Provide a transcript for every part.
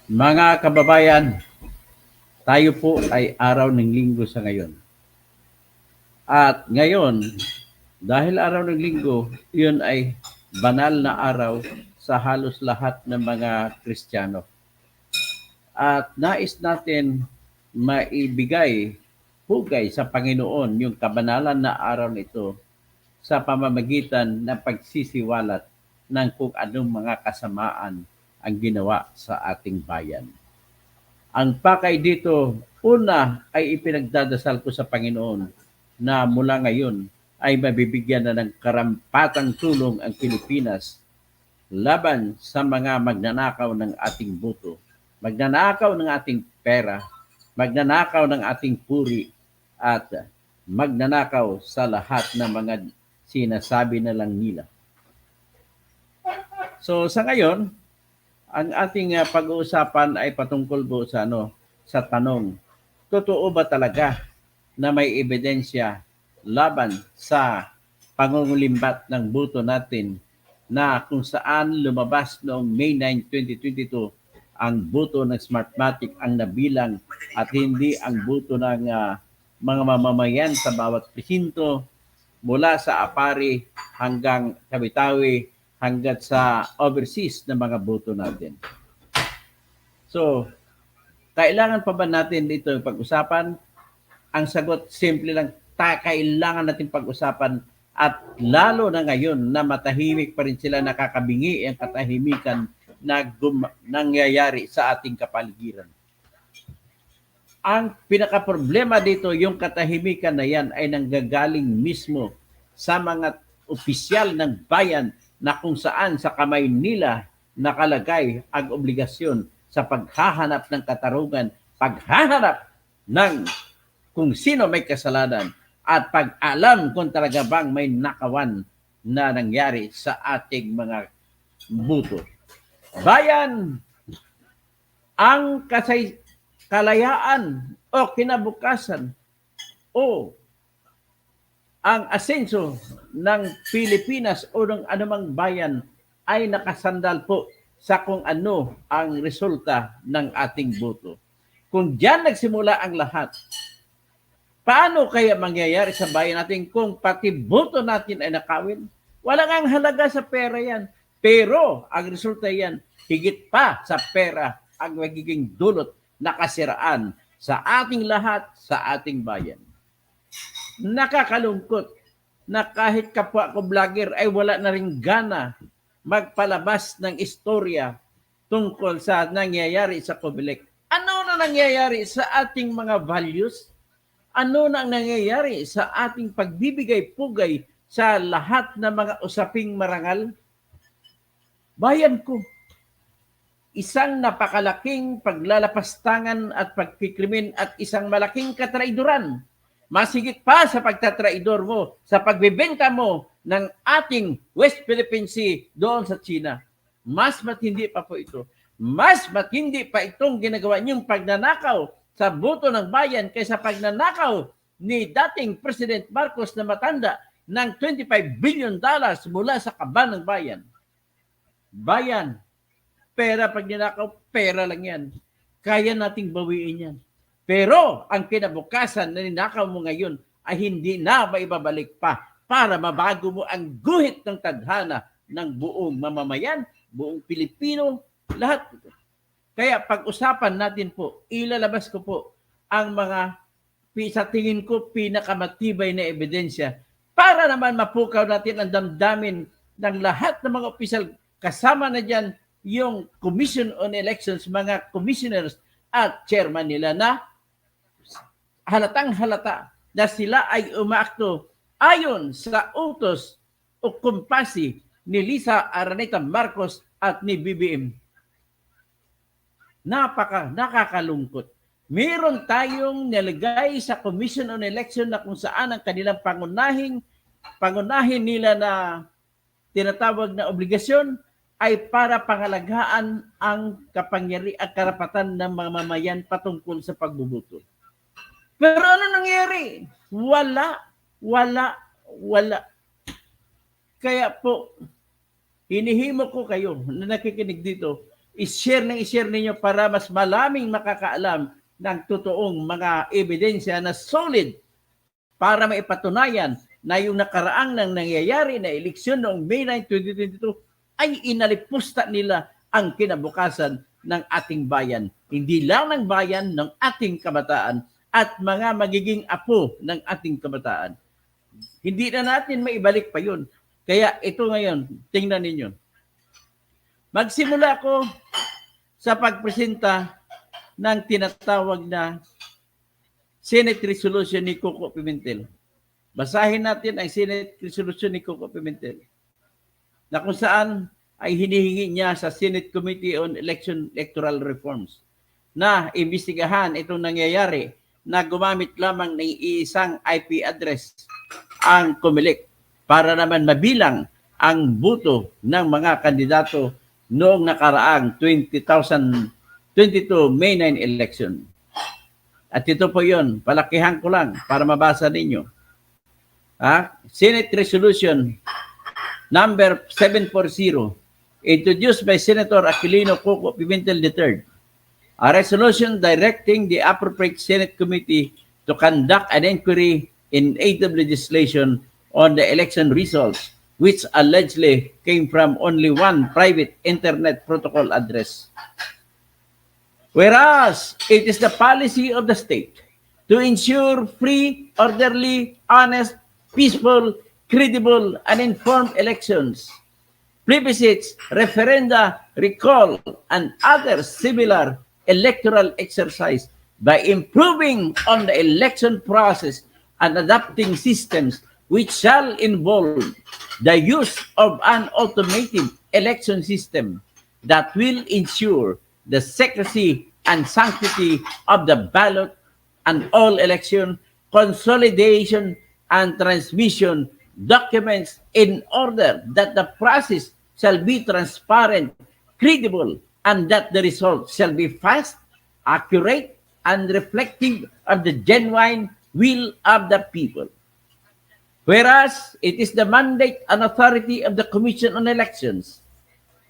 Mga kababayan, tayo po ay araw ng linggo sa ngayon. At ngayon, dahil araw ng linggo, yun ay banal na araw sa halos lahat ng mga Kristiyano. At nais natin maibigay hugay sa Panginoon yung kabanalan na araw nito sa pamamagitan ng pagsisiwalat ng kung anong mga kasamaan ang ginawa sa ating bayan. Ang pakay dito, una ay ipinagdadasal ko sa Panginoon na mula ngayon ay mabibigyan na ng karampatang tulong ang Pilipinas laban sa mga magnanakaw ng ating buto, magnanakaw ng ating pera, magnanakaw ng ating puri, at magnanakaw sa lahat ng mga sinasabi na lang nila. So sa ngayon, ang ating pag-uusapan ay patungkol po sa tanong, totoo ba talaga na may ebidensya laban sa pangungulimbat ng buto natin na kung saan lumabas noong May 9, 2022 ang buto ng Smartmatic ang nabilang at hindi ang buto ng mga mamamayan sa bawat presinto mula sa Apari hanggang Tawi-Tawi hanggat sa overseas na mga boto natin. So, kailangan pa ba natin dito pag-usapan? Ang sagot, simple lang, kailangan natin pag-usapan at lalo na ngayon na matahimik pa rin sila, nakakabingi ang katahimikan na nangyayari sa ating kapaligiran. Ang pinaka-problema dito, yung katahimikan na yan ay nanggagaling mismo sa mga opisyal ng bayan na kung saan sa kamay nila nakalagay ang obligasyon sa paghahanap ng katarungan, paghahanap ng kung sino may kasalanan at pag-alam kung talaga bang may nakawan na nangyari sa ating mga buto. Bayan, ang kalayaan o kinabukasan o ang asenso ng Pilipinas o ng anumang bayan ay nakasandal po sa kung ano ang resulta ng ating boto. Kung diyan nagsimula ang lahat, paano kaya mangyayari sa bayan natin kung pati boto natin ay nakawin? Walang ang halaga sa pera yan. Pero ang resulta yan, higit pa sa pera ang magiging dulot na kasiraan sa ating lahat, sa ating bayan. Nakakalungkot na kahit kapwa ko vlogger ay wala na rin gana magpalabas ng istorya tungkol sa nangyayari sa Comelec. Ano na nangyayari sa ating mga values? Ano na nangyayari sa ating pagbibigay-pugay sa lahat ng mga usaping marangal? Bayan ko, isang napakalaking paglalapastangan at pagkikrimen at isang malaking katraiduran. Masigit pa sa pagtatraidor mo, sa pagbebenta mo ng ating West Philippine Sea doon sa China. Mas matindi pa po ito. Mas matindi pa itong ginagawa niyong pagnanakaw sa buto ng bayan kaysa pagnanakaw ni dating President Marcos na matanda ng $25 billion mula sa kaban ng bayan. Bayan, pera pag ninakaw, pera lang yan. Kaya nating bawiin yan. Pero ang kinabukasan na ninakaw mo ngayon ay hindi na maibabalik pa para mabago mo ang guhit ng tadhana ng buong mamamayan, buong Pilipino, lahat. Kaya pag-usapan natin po, ilalabas ko po ang mga sa tingin ko pinakamatibay na ebidensya para naman mapukaw natin ang damdamin ng lahat ng mga opisyal. Kasama na dyan yung Commission on Elections, mga commissioners at chairman nila na halatang halata na sila ay umaakto ayon sa utos o kumpasi ni Lisa Araneta Marcos at ni BBM. Nakakalungkot. Meron tayong nilagay sa Commission on Election na kung saan ang kanilang pangunahin nila na tinatawag na obligasyon ay para pangalagaan ang kapangyarihan at karapatan ng mga mamayan patungkol sa pagbubuto. Pero ano nangyari? Wala. Kaya po, hinihimo ko kayo na nakikinig dito, i-share ninyo para mas maraming makakaalam ng totoong mga ebidensya na solid para maipatunayan na yung nakaraang nang nangyayari na eleksyon noong May 9, 2022 ay inalipusta nila ang kinabukasan ng ating bayan. Hindi lang ng bayan, ng ating kabataan at mga magiging apo ng ating kabataan. Hindi na natin maibalik pa yun. Kaya ito ngayon, tingnan ninyo. Magsimula ko sa pagpresenta ng tinatawag na Senate Resolution ni Coco Pimentel. Basahin natin ang Senate Resolution ni Coco Pimentel na kung saan ay hinihingi niya sa Senate Committee on Electoral Reforms na imbestigahan itong nangyayari na gumamit lamang ng isang IP address ang COMELEC para naman mabilang ang boto ng mga kandidato noong nakaraang 2022 May 9 election. At ito po yun, palakihan ko lang para mabasa ninyo. Senate Resolution number 740, introduced by Senator Aquilino Coco Pimentel III. A resolution directing the appropriate Senate committee to conduct an inquiry in aid of legislation on the election results, which allegedly came from only one private internet protocol address. Whereas it is the policy of the state to ensure free, orderly, honest, peaceful, credible, and informed elections, plebiscites, referenda, recall, and other similar electoral exercise by improving on the election process and adapting systems which shall involve the use of an automated election system that will ensure the secrecy and sanctity of the ballot and all election consolidation and transmission documents in order that the process shall be transparent, credible, and that the results shall be fast, accurate, and reflective of the genuine will of the people. Whereas it is the mandate and authority of the Commission on Elections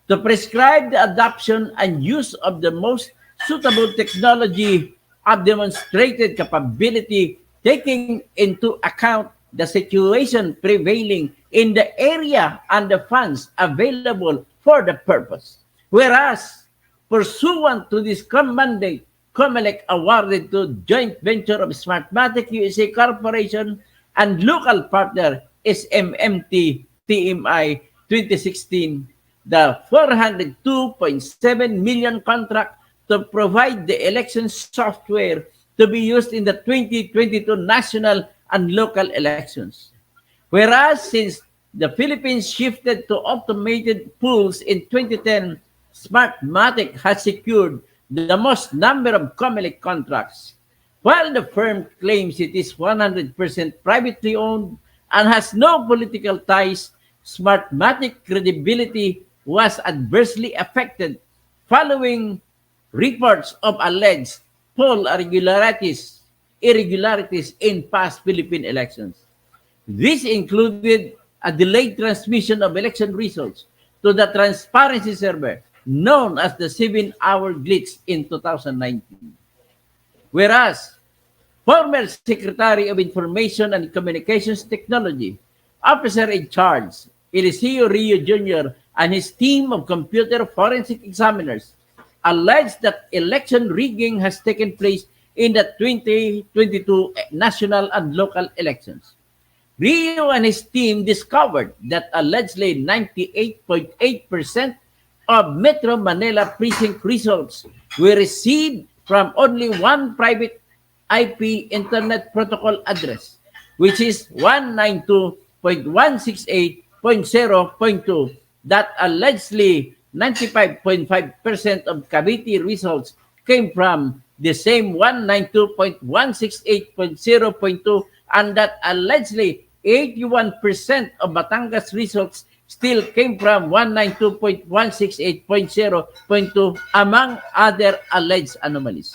to prescribe the adoption and use of the most suitable technology of demonstrated capability, taking into account the situation prevailing in the area and the funds available for the purpose. Whereas, pursuant to this mandate, COMELEC awarded to joint venture of Smartmatic USA Corporation and local partner SMMT TMI 2016 the 402.7 million contract to provide the election software to be used in the 2022 national and local elections. Whereas since the Philippines shifted to automated polls in 2010, Smartmatic has secured the most number of COMELEC contracts. While the firm claims it is 100% privately owned and has no political ties, Smartmatic credibility was adversely affected following reports of alleged poll irregularities in past Philippine elections. This included a delayed transmission of election results to the transparency server known as the 7-hour glitch in 2019. Whereas former Secretary of Information and Communications Technology, officer in charge, Eliseo Rio Jr., and his team of computer forensic examiners alleged that election rigging has taken place in the 2022 national and local elections. Rio and his team discovered that allegedly 98.8% of Metro Manila precinct results were received from only one private IP Internet Protocol address, which is 192.168.0.2, that allegedly 95.5% of Cavite results came from the same 192.168.0.2, and that allegedly 81% of Batangas results still came from 192.168.0.2, among other alleged anomalies.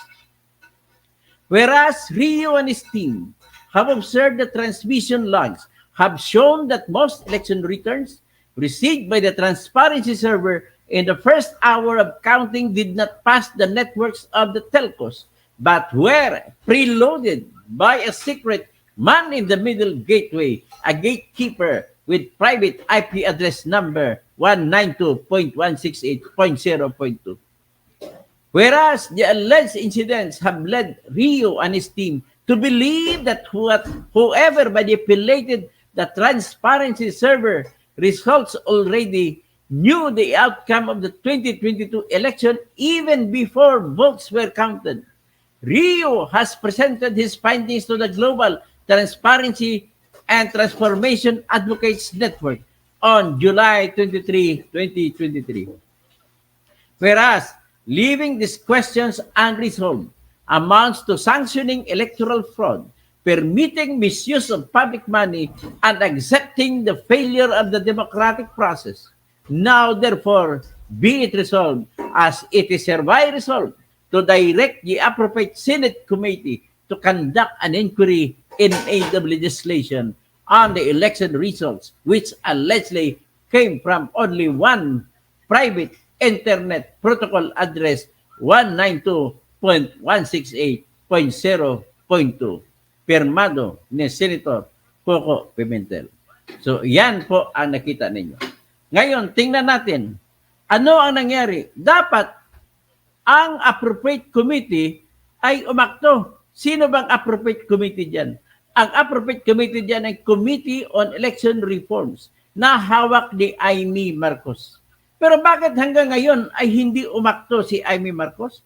Whereas Rio and his team have observed the transmission logs have shown that most election returns received by the transparency server in the first hour of counting did not pass the networks of the telcos, but were preloaded by a secret man-in-the-middle gateway, a gatekeeper with private IP address number 192.168.0.2. Whereas the alleged incidents have led Rio and his team to believe that whoever manipulated the transparency server results already knew the outcome of the 2022 election even before votes were counted. Rio has presented his findings to the Global Transparency and Transformation Advocates Network on July 23, 2023. Whereas leaving these questions unresolved amounts to sanctioning electoral fraud, permitting misuse of public money, and accepting the failure of the democratic process. Now, therefore, be it resolved, as it is hereby resolved, to direct the appropriate Senate committee to conduct an inquiry in aid of legislation on the election results, which allegedly came from only one private internet protocol address 192.168.0.2, pirmado ni Senator Coco Pimentel. So, yan po ang nakita ninyo. Ngayon, tingnan natin, ano ang nangyari? Dapat ang appropriate committee ay umakto. Sino bang appropriate committee dyan? Ang appropriate committee dyan ay Committee on Election Reforms na hawak ni Amy Marcos. Pero bakit hanggang ngayon ay hindi umakto si Amy Marcos?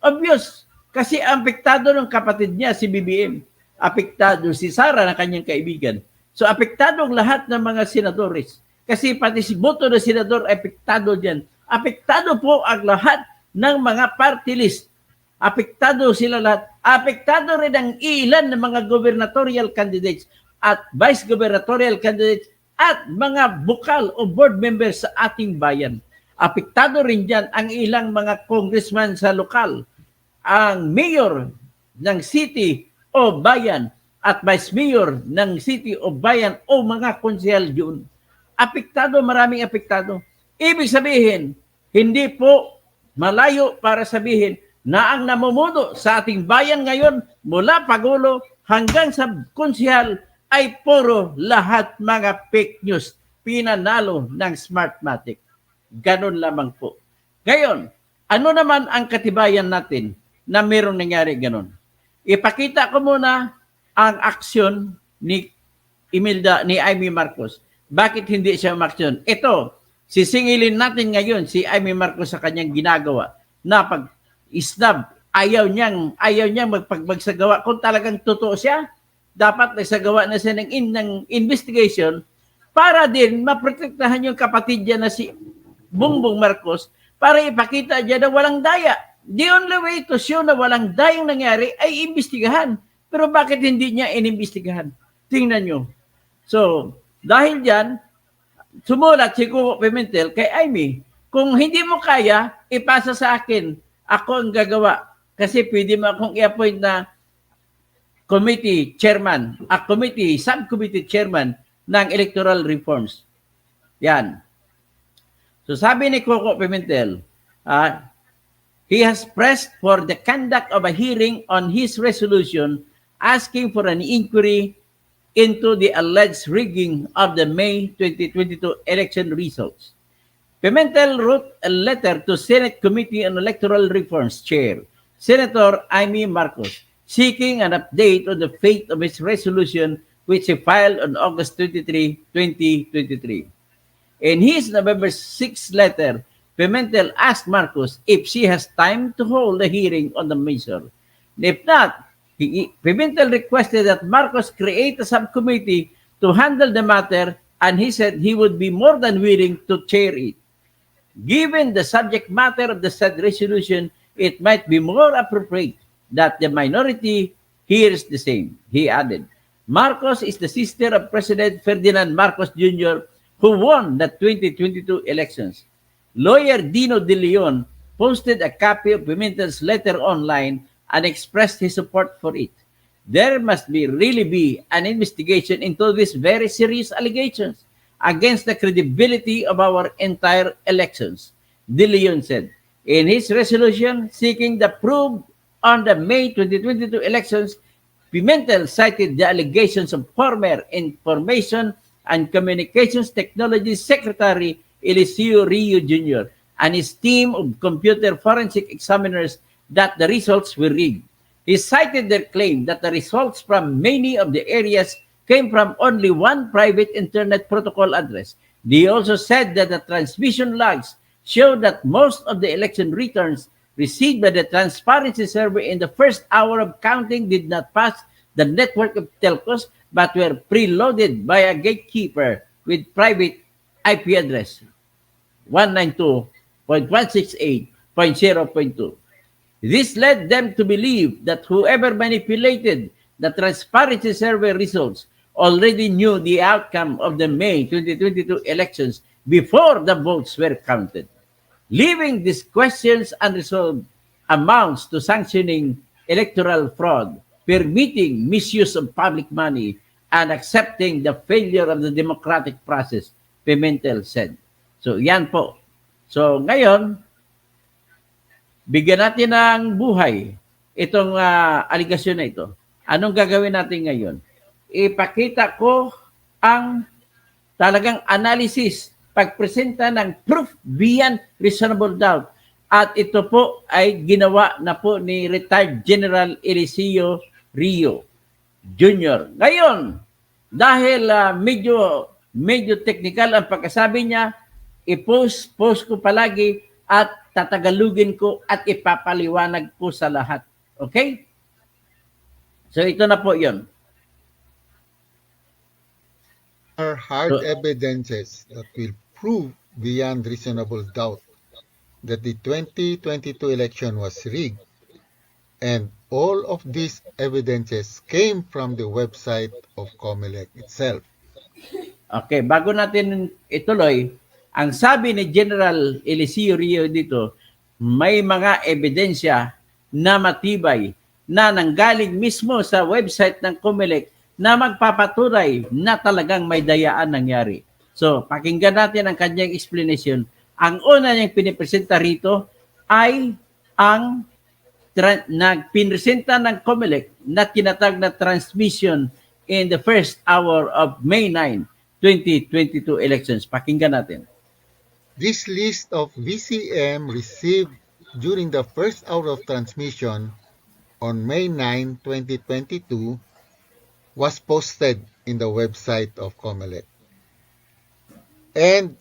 Obvious. Kasi apektado ng kapatid niya, si BBM. Apektado si Sara na kanyang kaibigan. So apektado ang lahat ng mga senadores. Kasi pati si boto ng senador apektado dyan. Apektado po ang lahat ng mga party list. Apektado sila lahat. Apektado rin ang ilan ng mga gubernatorial candidates at vice gubernatorial candidates at mga bukal o board members sa ating bayan. Apektado rin dyan ang ilang mga congressman sa lokal, ang mayor ng city o bayan at vice mayor ng city o bayan o mga konsehal yun. Apektado, maraming apektado. Ibig sabihin, hindi po malayo para sabihin na ang namumuno sa ating bayan ngayon mula Pagulo hanggang sa konsehal ay puro lahat mga fake news, pinanalo ng Smartmatic. Ganon lamang po. Ngayon, ano naman ang katibayan natin na mayroong nangyari ganon? Ipakita ko muna ang aksyon ni Amy Marcos. Bakit hindi siya umaksyon? Ito, sisingilin natin ngayon si Amy Marcos sa kanyang ginagawa na pag-snub, ayaw niyang magpagsagawa. Kung talagang totoo siya, dapat nagsagawa na siya ng investigation para din maprotektahan yung kapatid niya na si Bongbong Marcos para ipakita niya na walang daya. The only way to show na walang dayang nangyari ay imbestigahan. Pero bakit hindi niya inimbestigahan? Tingnan nyo. So, dahil dyan, sumulat si Coco Pimentel kay Amy, kung hindi mo kaya, ipasa sa akin. Ako ang gagawa. Kasi pwede mo akong i-appoint na committee chairman, subcommittee chairman ng electoral reforms. Yan. So sabi ni Coco Pimentel, he has pressed for the conduct of a hearing on his resolution asking for an inquiry into the alleged rigging of the May 2022 election results. Pimentel wrote a letter to Senate Committee on Electoral Reforms Chair, Senator Amy Marcos, seeking an update on the fate of his resolution which he filed on August 23, 2023. In his November 6 letter, Pimentel asked Marcos if she has time to hold a hearing on the measure. If not, Pimentel requested that Marcos create a subcommittee to handle the matter, and he said he would be more than willing to chair it. Given the subject matter of the said resolution, it might be more appropriate that the minority hears the same, he added. Marcos is the sister of President Ferdinand Marcos Jr., who won the 2022 elections. Lawyer Dino De Leon posted a copy of Pimentel's letter online and expressed his support for it. There must really be an investigation into these very serious allegations. against the credibility of our entire elections, De Leon said. In his resolution seeking the proof on the May 2022 elections, Pimentel cited the allegations of former Information and Communications Technology Secretary Eliseo Rio Jr. and his team of computer forensic examiners that the results were rigged. He cited their claim that the results from many of the areas came from only one private internet protocol address. They also said that the transmission logs showed that most of the election returns received by the transparency server in the first hour of counting did not pass the network of telcos but were preloaded by a gatekeeper with private IP address 192.168.0.2. This led them to believe that whoever manipulated the transparency survey results already knew the outcome of the May 2022 elections before the votes were counted. Leaving these questions unresolved amounts to sanctioning electoral fraud, permitting misuse of public money, and accepting the failure of the democratic process, Pimentel said. So, yan po. So, ngayon, bigyan natin ng buhay itong aligasyon na ito. Anong gagawin natin ngayon? Ipakita ko ang talagang analysis, pagpresenta ng proof beyond reasonable doubt. At ito po ay ginawa na po ni retired General Eliseo Rio Jr. Ngayon, dahil medyo technical ang pagkasabi niya, post ko palagi at tatagalugin ko at ipapaliwanag ko sa lahat. Okay? So ito na po yun. Are hard evidences that will prove beyond reasonable doubt that the 2022 election was rigged, and all of these evidences came from the website of COMELEC itself. Okay, bago natin ituloy, ang sabi ni General Eliseo Rio dito, may mga ebidensya na matibay na nanggaling mismo sa website ng COMELEC na magpapatunay na talagang may dayaan nangyari. So, pakinggan natin ang kanyang explanation. Ang una niyang pinipresenta rito ay ang pinresenta ng COMELEC na tinatag na transmission in the first hour of May 9, 2022 elections. Pakinggan natin. This list of VCM received during the first hour of transmission on May 9, 2022 was posted in the website of COMELEC. And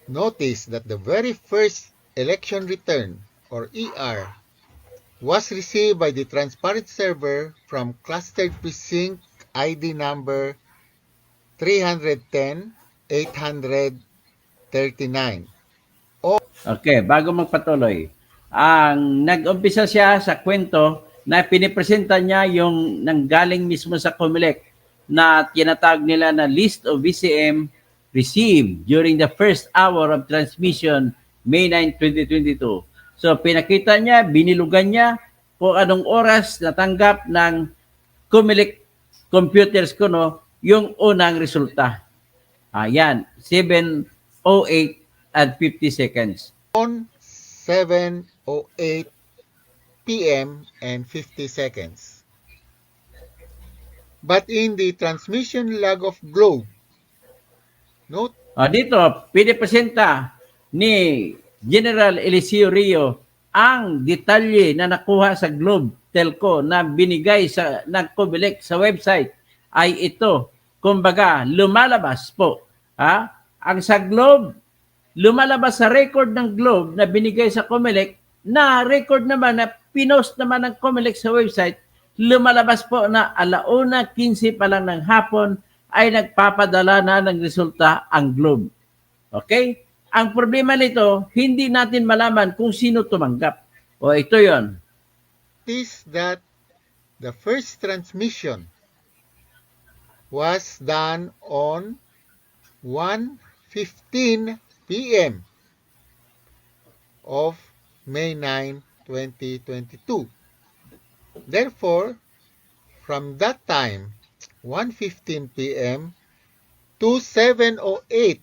notice that the very first election return, or ER, was received by the transparent server from clustered precinct ID number 310-839. Okay, bago magpatuloy, ang nag-umpisa siya sa kwento na pinipresenta niya yung nanggaling mismo sa COMELEC na tinatag nila na list of VCM received during the first hour of transmission May 9, 2022. So pinakita niya, binilugan niya kung anong oras natanggap ng COMELEC computers ko yung unang resulta. Ayan, 7:08 and 50 seconds. On 7:08 p.m. and 50 seconds. But in the transmission log of Globe, note, dito, pinipresenta ni General Eliseo Rio ang detalye na nakuha sa Globe Telco na binigay ng COMELEC sa website ay ito. Kumbaga, lumalabas po. Ang sa Globe, lumalabas sa record ng Globe na binigay sa COMELEC na record naman na pinost naman ng COMELEC sa website, lumalabas po na 1:15 pa lang ng hapon ay nagpapadala na ng resulta ang Globe. Okay? Ang problema nito, hindi natin malaman kung sino tumanggap. O ito yon. Is that the first transmission was done on 1:15 p.m. of May 9, 2022. Therefore, from that time, 1:15 p.m., to 7:08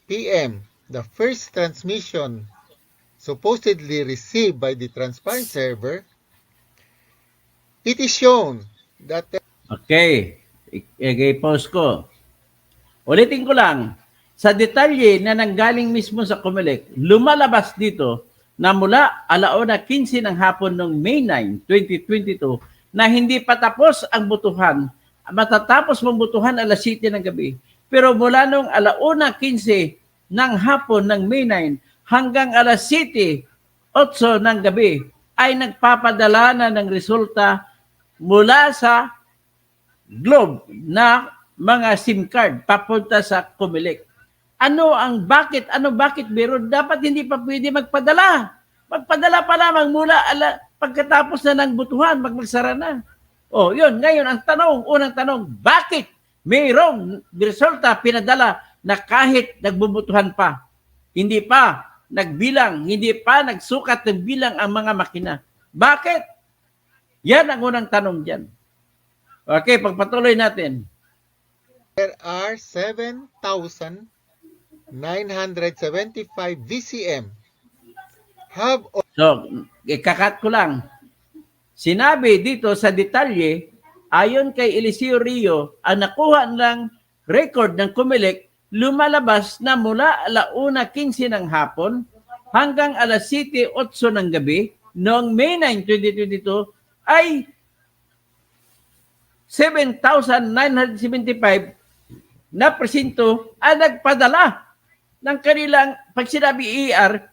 p.m., the first transmission supposedly received by the transparent server, it is shown that Okay. I-post ko. Ulitin ko lang. Sa detalye na nanggaling mismo sa COMELEC, lumalabas dito na mula 1:15 ng hapon noong May 9, 2022 na hindi pa tapos ang butuhan. Matatapos mong butuhan 7:00 ng gabi. Pero mula noong 1:15 ng hapon ng May 9 hanggang 7:08 ng gabi ay nagpapadala na ng resulta mula sa Globe na mga SIM card papunta sa COMELEC. Bakit meron? Dapat hindi pa pwede magpadala. Magpadala pa lamang mula pagkatapos na ng butuhan, magsara na. Yun. Ngayon, unang tanong, bakit mayroong resulta pinadala na kahit nagbubutuhan pa? Hindi pa nagbilang, hindi pa nagsukat ng bilang ang mga makina. Bakit? Yan ang unang tanong dyan. Okay, pagpatuloy natin. there are 7,975 VCM have So, ikakat ko lang. Sinabi dito sa detalye, ayon kay Eliseo Rio, ang nakuha ng record ng COMELEC, lumalabas na mula 1:15 ng hapon hanggang 7:08 ng gabi noong May 9, 2022 ay 7,975 na presinto ang nagpadala ng kanilang, pag sinabi ER,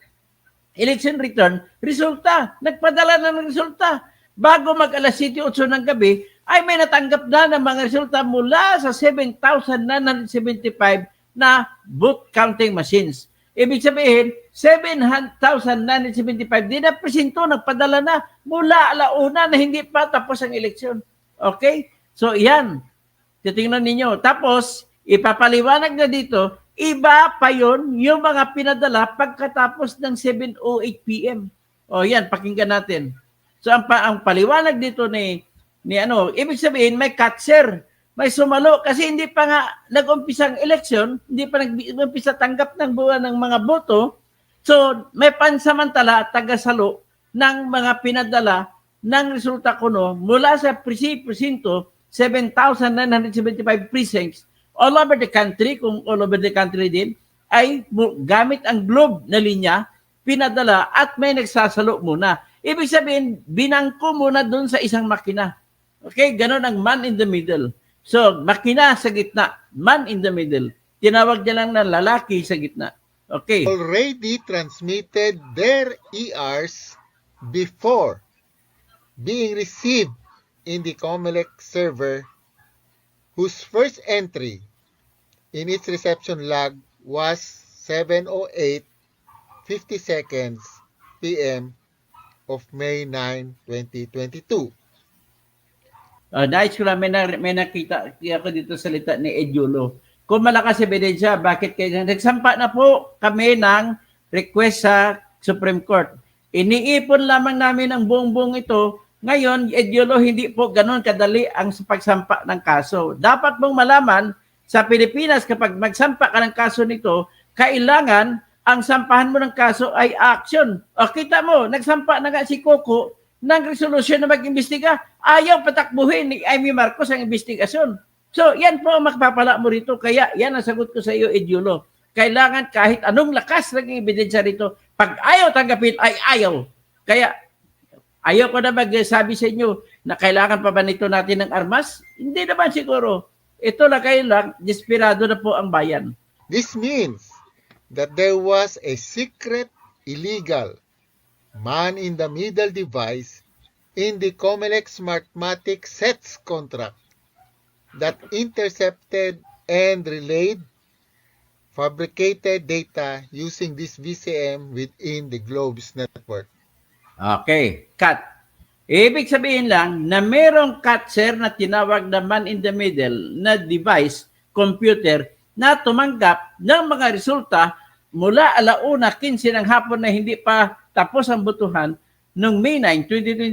election return, resulta. Nagpadala na ng resulta. Bago mag 7:08 ng gabi, ay may natanggap na ng mga resulta mula sa 7,975 na vote counting machines. Ibig sabihin, 7,975 din na presinto nagpadala na mula 1:00 na hindi pa tapos ang eleksyon. Okay? So, yan. Titingnan ninyo. Tapos, ipapaliwanag na dito, iba pa yon yung mga pinadala pagkatapos ng 7:08 p.m. Yan, pakinggan natin. So, ang paliwanag dito ni ibig sabihin, may catcher, may sumalo, kasi hindi pa nga nag-umpisang eleksyon, hindi pa nag-umpisa tanggap ng buwan ng mga boto. So, may pansamantala, tagasalo ng mga pinadala ng resulta kuno mula sa presinto, 7,975 precincts all over the country, kung all over the country din, ay gamit ang globe na linya, pinadala at may nagsasalo muna. Ibig sabihin, binangko muna doon sa isang makina. Okay, ganun ang man in the middle. So, makina sa gitna, man in the middle. Tinawag niya lang na lalaki sa gitna. Okay. already transmitted their ERs before being received in the COMELEC server, whose first entry in its reception log was 7:08:50 p.m. of May 9, 2022. Nais ko lang, may nakita ako dito sa salita ni Edulo. Kung malakas ebidensya, bakit kayo nagsampa na po kami ng request sa Supreme Court. Iniipon lamang namin ang buong ito. Ngayon, Edulo, hindi po ganun kadali ang pagsampa ng kaso. Dapat mong malaman, sa Pilipinas, kapag magsampa ka ng kaso nito, kailangan ang sampahan mo ng kaso ay action. Kita mo, nagsampa na nga si Coco ng resolusyon na mag-imbestiga. Ayaw patakbuhin ni Amy Marcos ang investigasyon. So, yan po ang magpapala mo rito. Kaya, yan ang sagot ko sa iyo, Edulo. Kailangan kahit anong lakas ng ebidensya rito, pag ayaw tanggapin, ay ayaw. Kaya, ayaw ko na magsabi sa inyo na kailangan pa ba nito natin ng armas? Hindi naman siguro. Ito na kayo lang, desperado na po ang bayan. This means that there was a secret, illegal, man-in-the-middle device in the COMELEC Smartmatic sets contract that intercepted and relayed fabricated data using this VCM within the Globe's network. Okay, cut. Ibig sabihin lang na merong catcher na tinawag na man-in-the-middle na device, computer, na tumanggap ng mga resulta mula 1:15 ng hapon na hindi pa tapos ang butuhan noong May 9,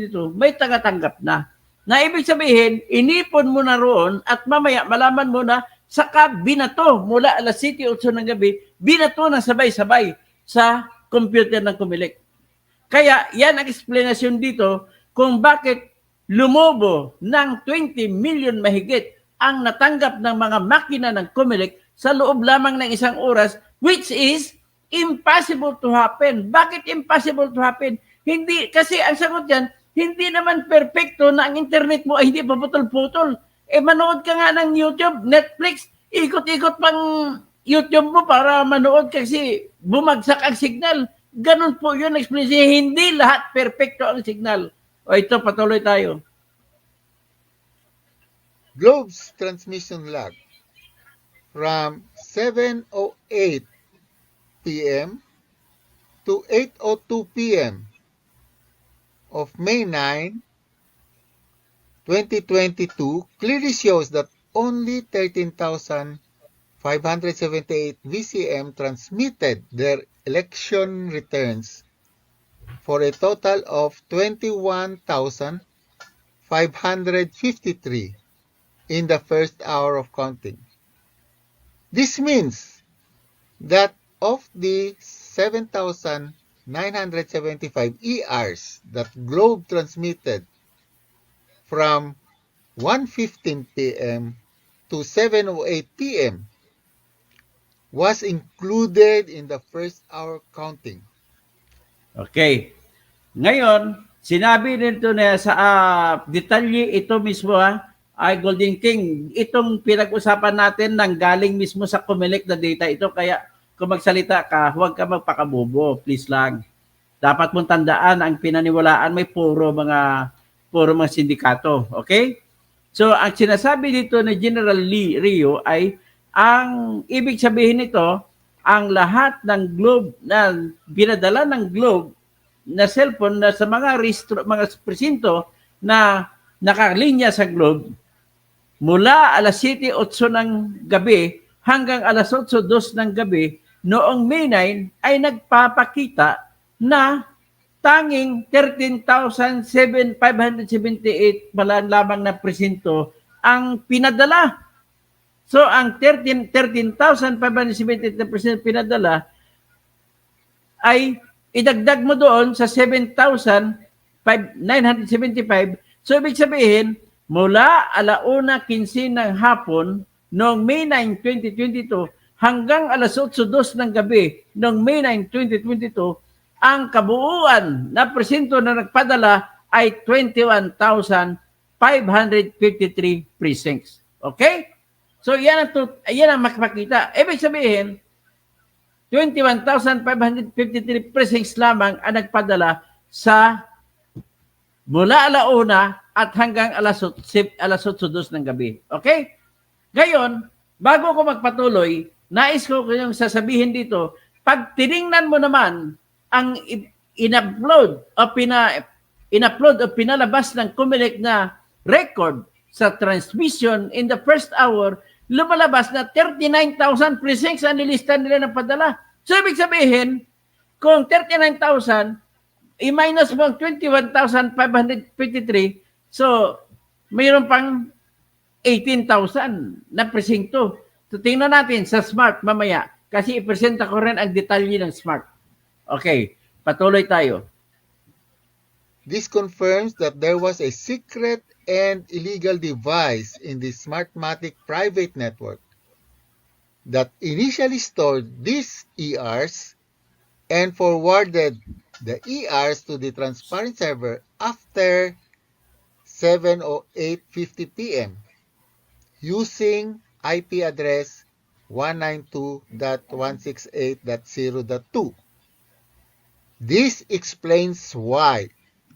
2022, may tagatanggap na. Na ibig sabihin, inipon mo na roon at mamaya malaman mo na saka binato mula alas 7:08 ng gabi, binato ng sabay-sabay sa computer ng Comelec. Kaya yan ang explanation dito kung bakit lumobo ng 20 million mahigit ang natanggap ng mga makina ng Comelec sa loob lamang ng isang oras, which is impossible to happen. Bakit impossible to happen? Hindi, kasi ang sagot yan, hindi naman perfecto na ang internet mo ay hindi paputol-putol. Manood ka nga ng YouTube, Netflix, ikot-ikot pang YouTube mo para manood kasi bumagsak ang signal. Ganun po yun, explanation. Hindi lahat perfecto ang signal. O ito, patuloy tayo. Globe's transmission lag from 7:08 p.m. to 8:02 p.m. of May 9, 2022 clearly shows that only 13,578 VCM transmitted their election returns for a total of 21,553 in the first hour of counting. This means that of the 7,975 ERs that Globe transmitted from 1:15 p.m. to 7:08 p.m. was included in the first hour counting. Okay. Ngayon, sinabi nito na sa detalye ito mismo ay Golden King. Itong pinag-usapan natin nang galing mismo sa Comelec na data ito. Kaya kung magsalita ka, huwag ka magpakabobo. Please lang. Dapat mong tandaan ang pinaniwalaan may puro mga sindikato. Okay? So, ang sinasabi dito ni General Rio ay ang ibig sabihin nito, ang lahat ng Globe na binadala ng Globe na cellphone na sa mga presinto na nakalinya sa Globe mula alas 7:08 ng gabi hanggang alas 8:02 ng gabi noong May 9 ay nagpapakita na tanging 13,578 lamang na presinto ang pinadala. So ang 13,578 na presinto pinadala ay idagdag mo doon sa 7,975. So ibig sabihin, mula 1:15 ng hapon noong May 9, 2022 hanggang alas 8:02 ng gabi noong May 9, 2022, ang kabuuan na presinto na nagpadala ay 21,553 precincts. Okay? So yan ang makikita. Ibig sabihin, 21,553 precincts lamang ang nagpadala sa mula 1:00 at hanggang alas 8:02 ng gabi. Okay? Ngayon, bago ko magpatuloy, nais ko kayong sasabihin dito, pag tiningnan mo naman ang in-upload o pinalabas ng Comelec na record sa transmission in the first hour, lumalabas na 39,000 precincts ang nilista nila ng padala. So, ibig sabihin, kung 39,000, i-minus mo ang 21,553, so, mayroon pang 18,000 na presinto. So, tingnan natin sa SMART mamaya kasi ipresenta ko rin ang detalye ng SMART. Okay, patuloy tayo. This confirms that there was a secret and illegal device in the Smartmatic private network that initially stored these ERs and forwarded the ERs to the transparent server after 7:08:50 p.m. using IP address 192.168.0.2. This explains why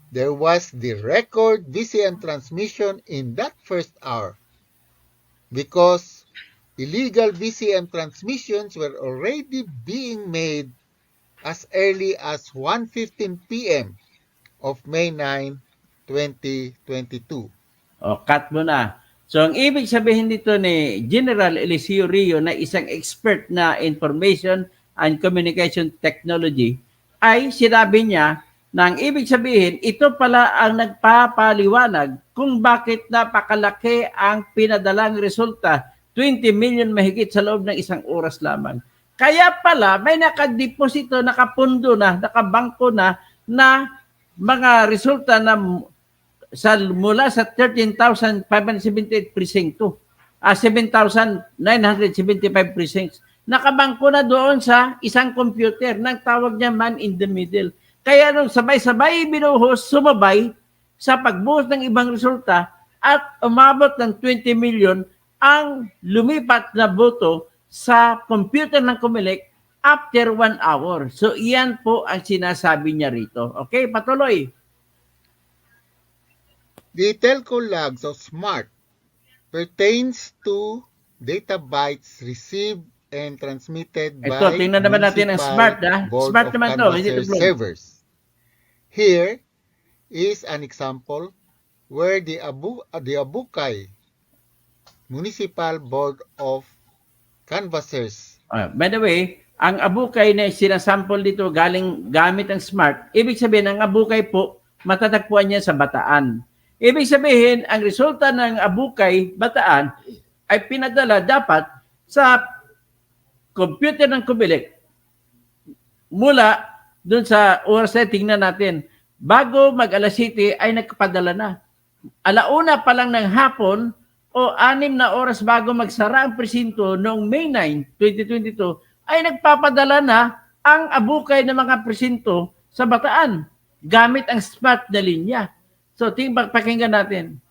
there was the record VCM transmission in that first hour, because illegal VCM transmissions were already being made as early as 1:15 p.m. of May 9, 2022. O, cut mo na. So, ang ibig sabihin dito ni General Eliseo Rio na isang expert na information and communication technology ay sinabi niya na ang ibig sabihin, ito pala ang nagpapaliwanag kung bakit napakalaki ang pinadalang resulta 20 million mahigit sa loob ng isang oras lamang. Kaya pala may nakadeposito, nakapundo na, nakabangko na mga resulta na mula sa 13,578 presinto, 7,975 precincts. Nakabangko na doon sa isang computer nang tawag niya man in the middle. Kaya nung sabay-sabay binuhos, sumabay sa pagbuhos ng ibang resulta at umabot ng 20 million ang lumipat na boto sa computer ng COMELEC after 1 hour. So, iyan po ang sinasabi niya rito. Okay, patuloy. The telco logs of SMART pertains to data bytes received and transmitted Ito, by tingnan naman natin ang SMART. Board SMART of naman to, hindi Canvasser diploma. servers. Here is an example where the Abukay Municipal Board of Canvassers. By the way, ang abukay na sinasample dito galing gamit ang SMART, ibig sabihin ang abukay po, matatagpuan niya sa Bataan. Ibig sabihin, ang resulta ng abukay Bataan ay pinadala dapat sa computer ng COMELEC mula dun sa oras na tingnan natin. Bago mag-alas 7 ay nagpadala na. Alauna pa lang ng hapon o 6 na oras bago magsara ang presinto noong May 9, 2022 ay nagpapadala na ang abukay ng mga presinto sa Bataan gamit ang SMART na linya. So, pakinggan natin.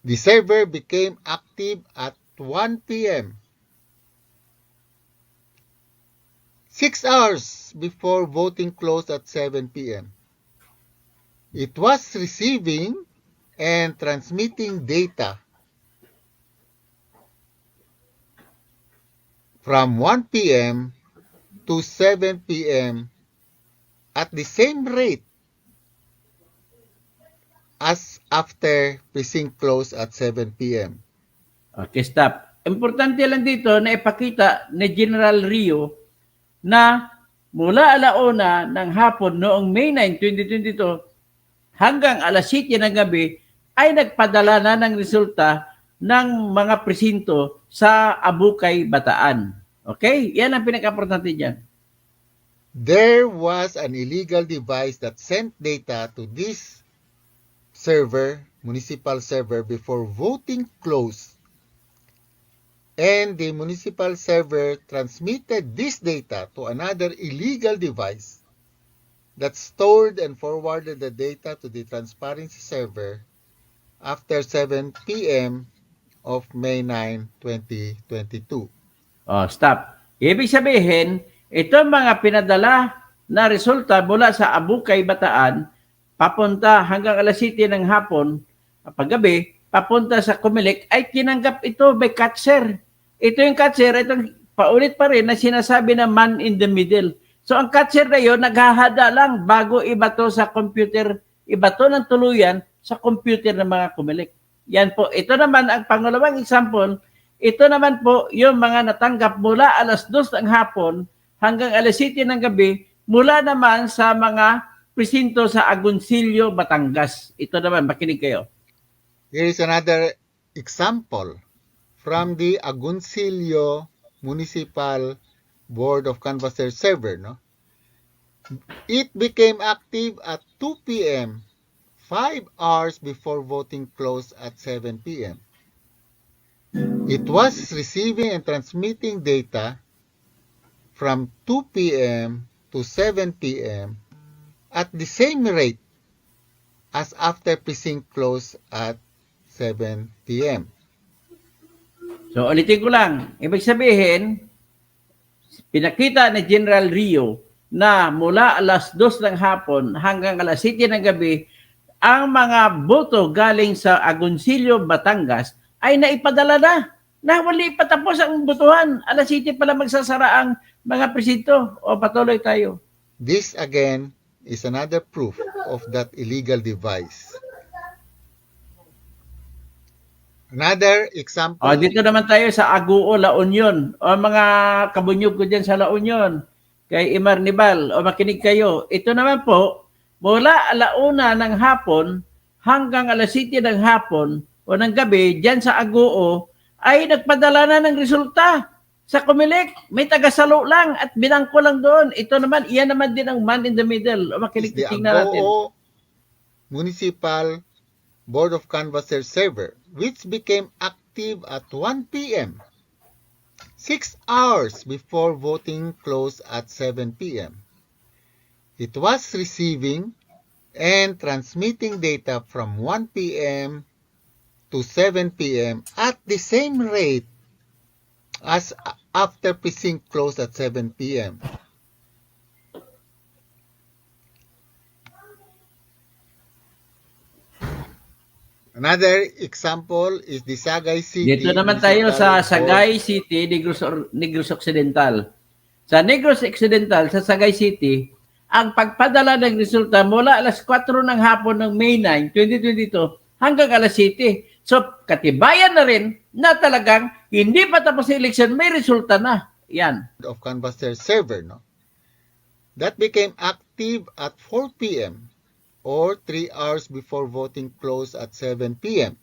The server became active at 1 p.m. 6 hours before voting closed at 7 p.m. It was receiving and transmitting data from 1 p.m. to 7 p.m. at the same rate as after precinct close at 7 p.m. Okay, stop. Importante lang dito na ipakita ni General Rio na mula alauna ng hapon noong May 9, 2022 hanggang alas 7 ng gabi ay nagpadala na ng resulta ng mga presinto sa Abukay, Bataan. Okay? Yan ang pinaka-importante dyan. There was an illegal device that sent data to this server, municipal server, before voting closed. And the municipal server transmitted this data to another illegal device that stored and forwarded the data to the transparency server after 7 p.m. of May 9, 2022. Oh, stop. Ibig sabihin, itong mga pinadala na resulta mula sa Abukay, Bataan, papunta hanggang alas 7 ng hapon, paggabi, papunta sa COMELEC, ay tinanggap ito by catcher. Ito yung catcher, itong paulit pa rin na sinasabi na man in the middle. So ang catcher na yun, naghahada lang bago ibato sa computer, ibato ng tuluyan sa computer ng mga COMELEC. Yan po. Ito naman ang pangalawang example. Ito naman po yung mga natanggap mula alas 2 ng hapon hanggang alas 7 ng gabi mula naman sa mga presinto sa Agoncillo, Batangas. Ito naman, makinig kayo. Here is another example from the Agoncillo Municipal Board of Canvasser server. No? It became active at 2 p.m., 5 hours before voting closed at 7 p.m. It was receiving and transmitting data from 2 p.m. to 7 p.m. at the same rate as after precinct close at 7 p.m. So ulitin ko lang, ibig sabihin, pinakita ni General Rio na mula alas 2 ng hapon hanggang alas 7 ng gabi, ang mga boto galing sa Agoncillo, Batangas ay naipadala na wali patapos ang botohan. Alas 7 pala magsasara ang mga presinto. O patuloy tayo. This again is another proof of that illegal device. Another example. O dito naman tayo sa Aguo, La Union. O mga kabunyog ko dyan sa La Union. Kay Imar Nibal. O makinig kayo. Ito naman po, mula alauna ng hapon hanggang alas 7 ng hapon o ng gabi, dyan sa Aguo, ay nagpadala na ng resulta sa Comelec. May tagasalo lang at binangko lang doon. Ito naman, iyan naman din ang man in the middle. O is makinig, the tingnan natin. Agoo Municipal Board of Canvassers server, which became active at 1 p.m., 6 hours before voting closed at 7 p.m. It was receiving and transmitting data from 1 p.m. to 7 p.m. at the same rate as after precinct closed at 7 p.m. Another example is the Sagay City. Dito naman tayo sa Municipal Sagay City, Negros Occidental. Sa Negros Occidental, sa Sagay City, ang pagpadala ng resulta mula alas 4 ng hapon ng May 9, 2022 hanggang alas 7. So, katibayan na rin na talagang hindi pa tapos ang election, may resulta na. Yan. Board of Canvasser server, no? That became active at 4 p.m. or 3 hours before voting closed at 7 p.m.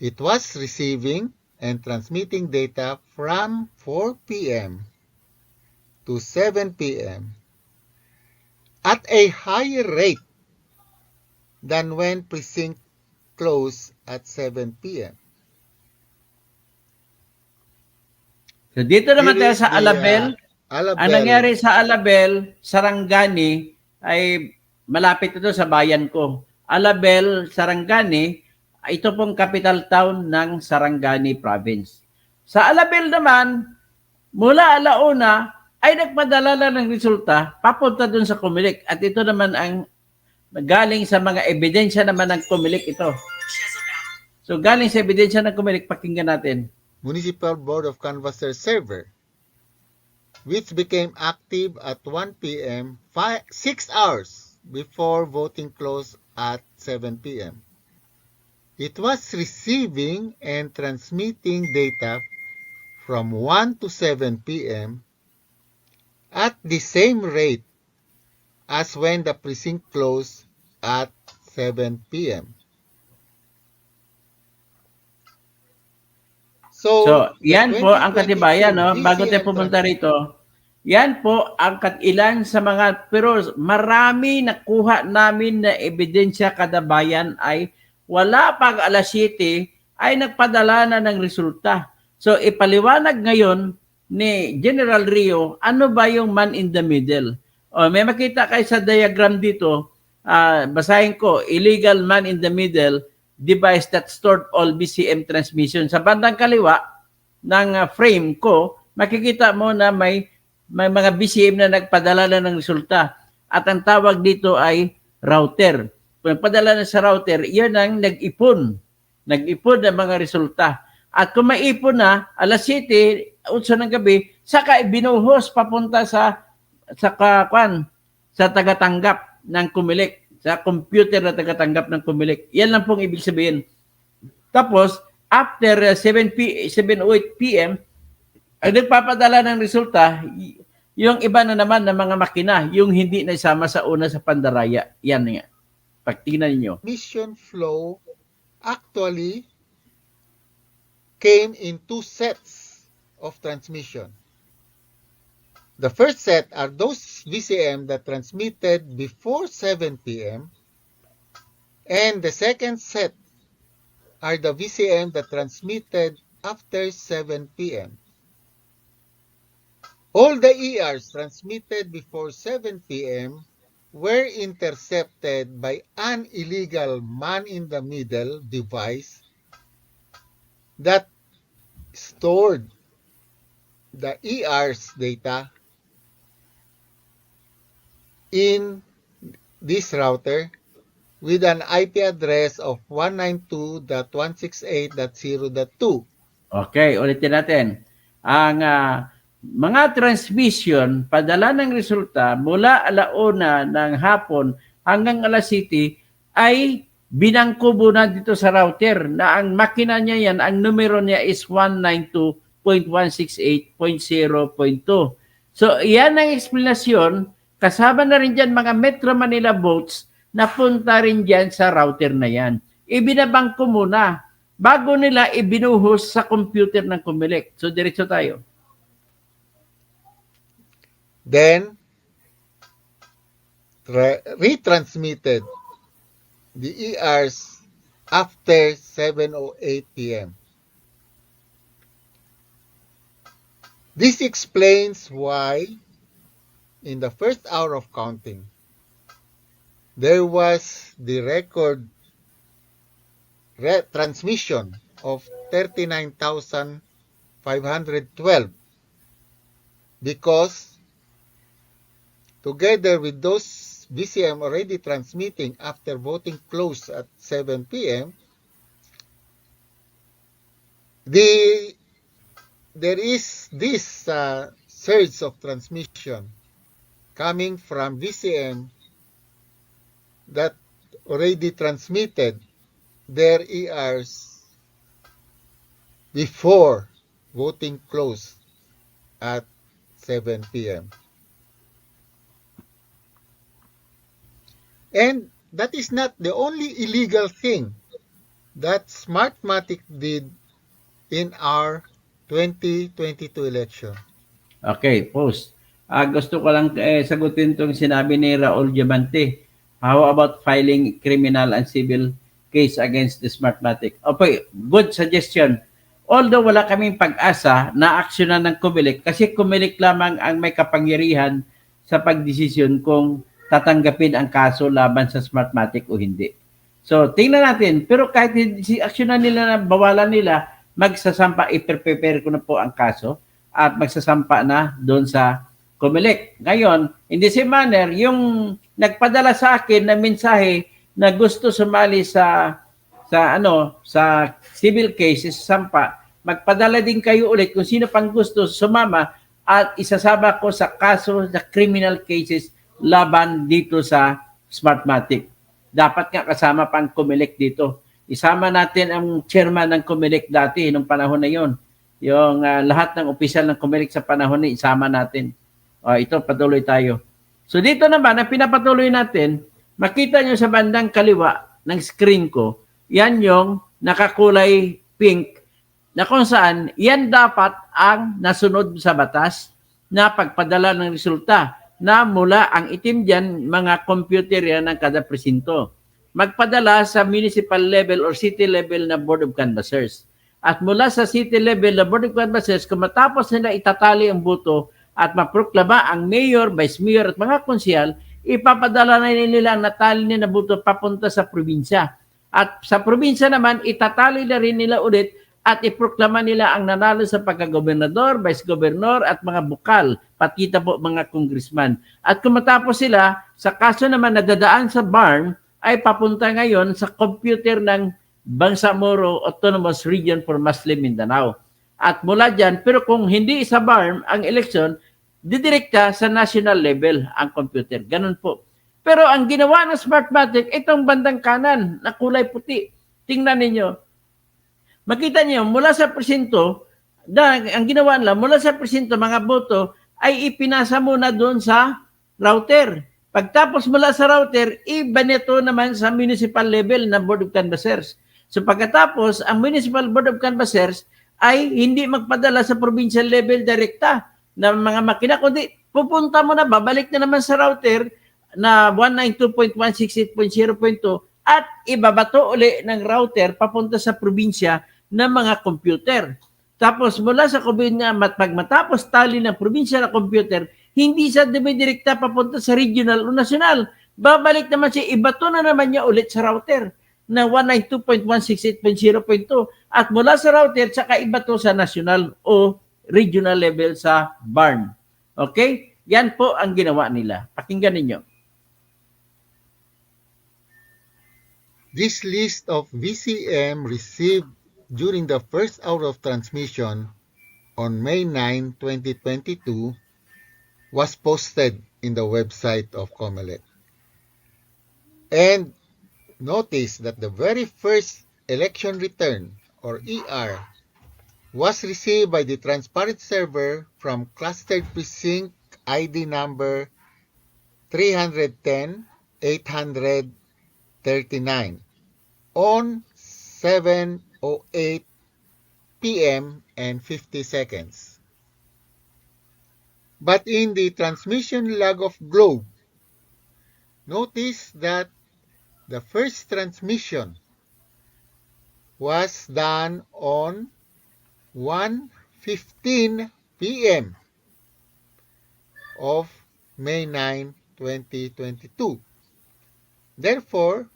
It was receiving and transmitting data from 4 p.m. to 7 p.m. at a higher rate than when precinct closed at 7 p.m. So, dito naman Here tayo is sa the, Alabel. Alabel. Ang nangyari sa Alabel, Sarangani, ay malapit ito sa bayan ko. Alabel, Sarangani, ito pong capital town ng Sarangani province. Sa Alabel naman, mula alauna, ay nagpadala na ng resulta papunta dun sa Comelec. At ito naman ang galing sa mga ebidensya naman ng Comelec ito. So galing sa ebidensya ng Comelec, pakinggan natin. Municipal Board of Canvassers server, which became active at 1 p.m. 6 hours before voting closed at 7 p.m. It was receiving and transmitting data from 1 to 7 p.m. at the same rate as when the precinct closed at 7 p.m. So, yan the po ang katibayan, no? 2022 Bago tayo VCM pumunta rito, yan po ang ilan sa mga, pero marami nakuha namin na ebidensya kada bayan ay wala pag alas 7 ay nagpadala na ng resulta. So, ipaliwanag ngayon ni General Rio, ano ba yung man in the middle? O, may makita kayo sa diagram dito, basahin ko, illegal man in the middle, device that stored all BCM transmission. Sa bandang kaliwa ng frame ko, makikita mo na may mga BCM na nagpadala na ng resulta. At ang tawag dito ay router. Kung nagpadala na sa router, yan ang nag-ipon. Nag-ipon ng mga resulta. At kung maipon na, alas 7, 8 ng gabi, saka binuhos papunta sa tagatanggap ng Comelec, sa computer na tagatanggap ng Comelec. Yan lang pong ibig sabihin. Tapos, after 7:08 p.m., ang nagpapadala ng resulta, yung iba na naman ng mga makina, yung hindi naisama sa una sa pandaraya. Yan nga. Pagtingnan niyo. Mission flow actually came in 2 sets of transmission. The first set are those VCM that transmitted before 7 p.m. and the second set are the VCM that transmitted after 7 p.m. All the ERs transmitted before 7 p.m. were intercepted by an illegal man-in-the-middle device that stored the ER's data in this router with an IP address of 192.168.0.2. Okay, ulitin natin. Ang mga transmission, padala ng resulta mula alauna ng hapon hanggang alas 7 ay binangko muna dito sa router na ang makina niya yan, ang numero niya is 192.168.0.2. So, yan ang explanation. Kasama na rin dyan mga Metro Manila boats na punta rin dyan sa router na yan. Ibinabangko muna. bago nila ibinuhos sa computer ng COMELEC. So, diretso tayo. Then, retransmitted the ERs after 7:08 p.m. This explains why, in the first hour of counting, there was the record transmission of 39,512 because together with those VCM already transmitting after voting close at 7 p.m., there is this surge of transmission coming from VCM that already transmitted their ERs before voting close at 7 p.m. And that is not the only illegal thing that Smartmatic did in our 2022 election. Okay, post. Gusto ko lang sagutin itong sinabi ni Raul Diamante. How about filing criminal and civil case against the Smartmatic? Okay, good suggestion. Although wala kaming pag-asa na aksyonan ng COMELEC kasi COMELEC lamang ang may kapangyarihan sa pagdesisyon kung tatanggapin ang kaso laban sa Smartmatic o hindi. So, tingnan natin. Pero kahit si aksyonan nila na bawalan nila, magsasampa, i-prepare ko na po ang kaso at magsasampa na doon sa COMELEC. Ngayon, in the same manner, yung nagpadala sa akin na mensahe na gusto sumali sa civil cases, sampa, magpadala din kayo ulit kung sino pang gusto sumama at isasama ko sa kaso sa criminal cases laban dito sa Smartmatic. Dapat nga kasama pang COMELEC dito. Isama natin ang chairman ng COMELEC dati nung panahon na yon. Yung lahat ng opisyal ng COMELEC sa panahon na isama natin. Ito, patuloy tayo. So dito naman, ang pinapatuloy natin, makita nyo sa bandang kaliwa ng screen ko, yan yung nakakulay pink na kung saan yan dapat ang nasunod sa batas na pagpadala ng resulta na mula ang itim dyan, mga computer yan ng kada presinto. Magpadala sa municipal level or city level na Board of Canvassers. At mula sa city level na Board of Canvassers, kung matapos nila itatali ang boto at maproklama ang mayor, vice mayor at mga konsyal, ipapadala na nila ang natali na boto papunta sa probinsya. At sa probinsya naman, itatali na rin nila ulit at iproklama nila ang nanalo sa pagkagobernador, vice-governor at mga bukal, pati po mga congressman. At kung matapos sila, sa kaso naman nadadaan sa BARM, ay papunta ngayon sa computer ng Bangsamoro Autonomous Region for Muslim Mindanao. At mula dyan, pero kung hindi sa BARM ang eleksyon, didirekta sa national level ang computer. Ganun po. Pero ang ginawa ng Smartmatic, itong bandang kanan na kulay puti. Tingnan ninyo. Makita niyo, mula sa presinto, ang ginawa nila, mula sa presinto, mga boto, ay ipinasa muna doon sa router. Pagtapos mula sa router, iba nito naman sa municipal level na Board of Canvassers. So pagkatapos, ang Municipal Board of Canvassers ay hindi magpadala sa provincial level direkta ng mga makina, kundi pupunta mo na, babalik na naman sa router na 192.168.0.2 at ibabato uli ng router papunta sa probinsya ng mga computer. Tapos mula sa probinsya, pag matapos tali ng probinsya na computer, hindi siya dumidirekta papunta sa regional o national. Babalik naman siya, ibato na naman niya ulit sa router na 192.168.0.2 at mula sa router, tsaka ibato sa national o regional level sa BARM. Okay? Yan po ang ginawa nila. Pakinggan ninyo. This list of VCM received during the first hour of transmission on May 9, 2022 was posted in the website of COMELEC. And notice that the very first election return, or ER, was received by the transparent server from clustered precinct ID number 310-839 on 7 7:08 p.m. and 50 seconds. But in the transmission log of Globe, notice that the first transmission was done on 1:15 p.m. of May 9, 2022. Therefore,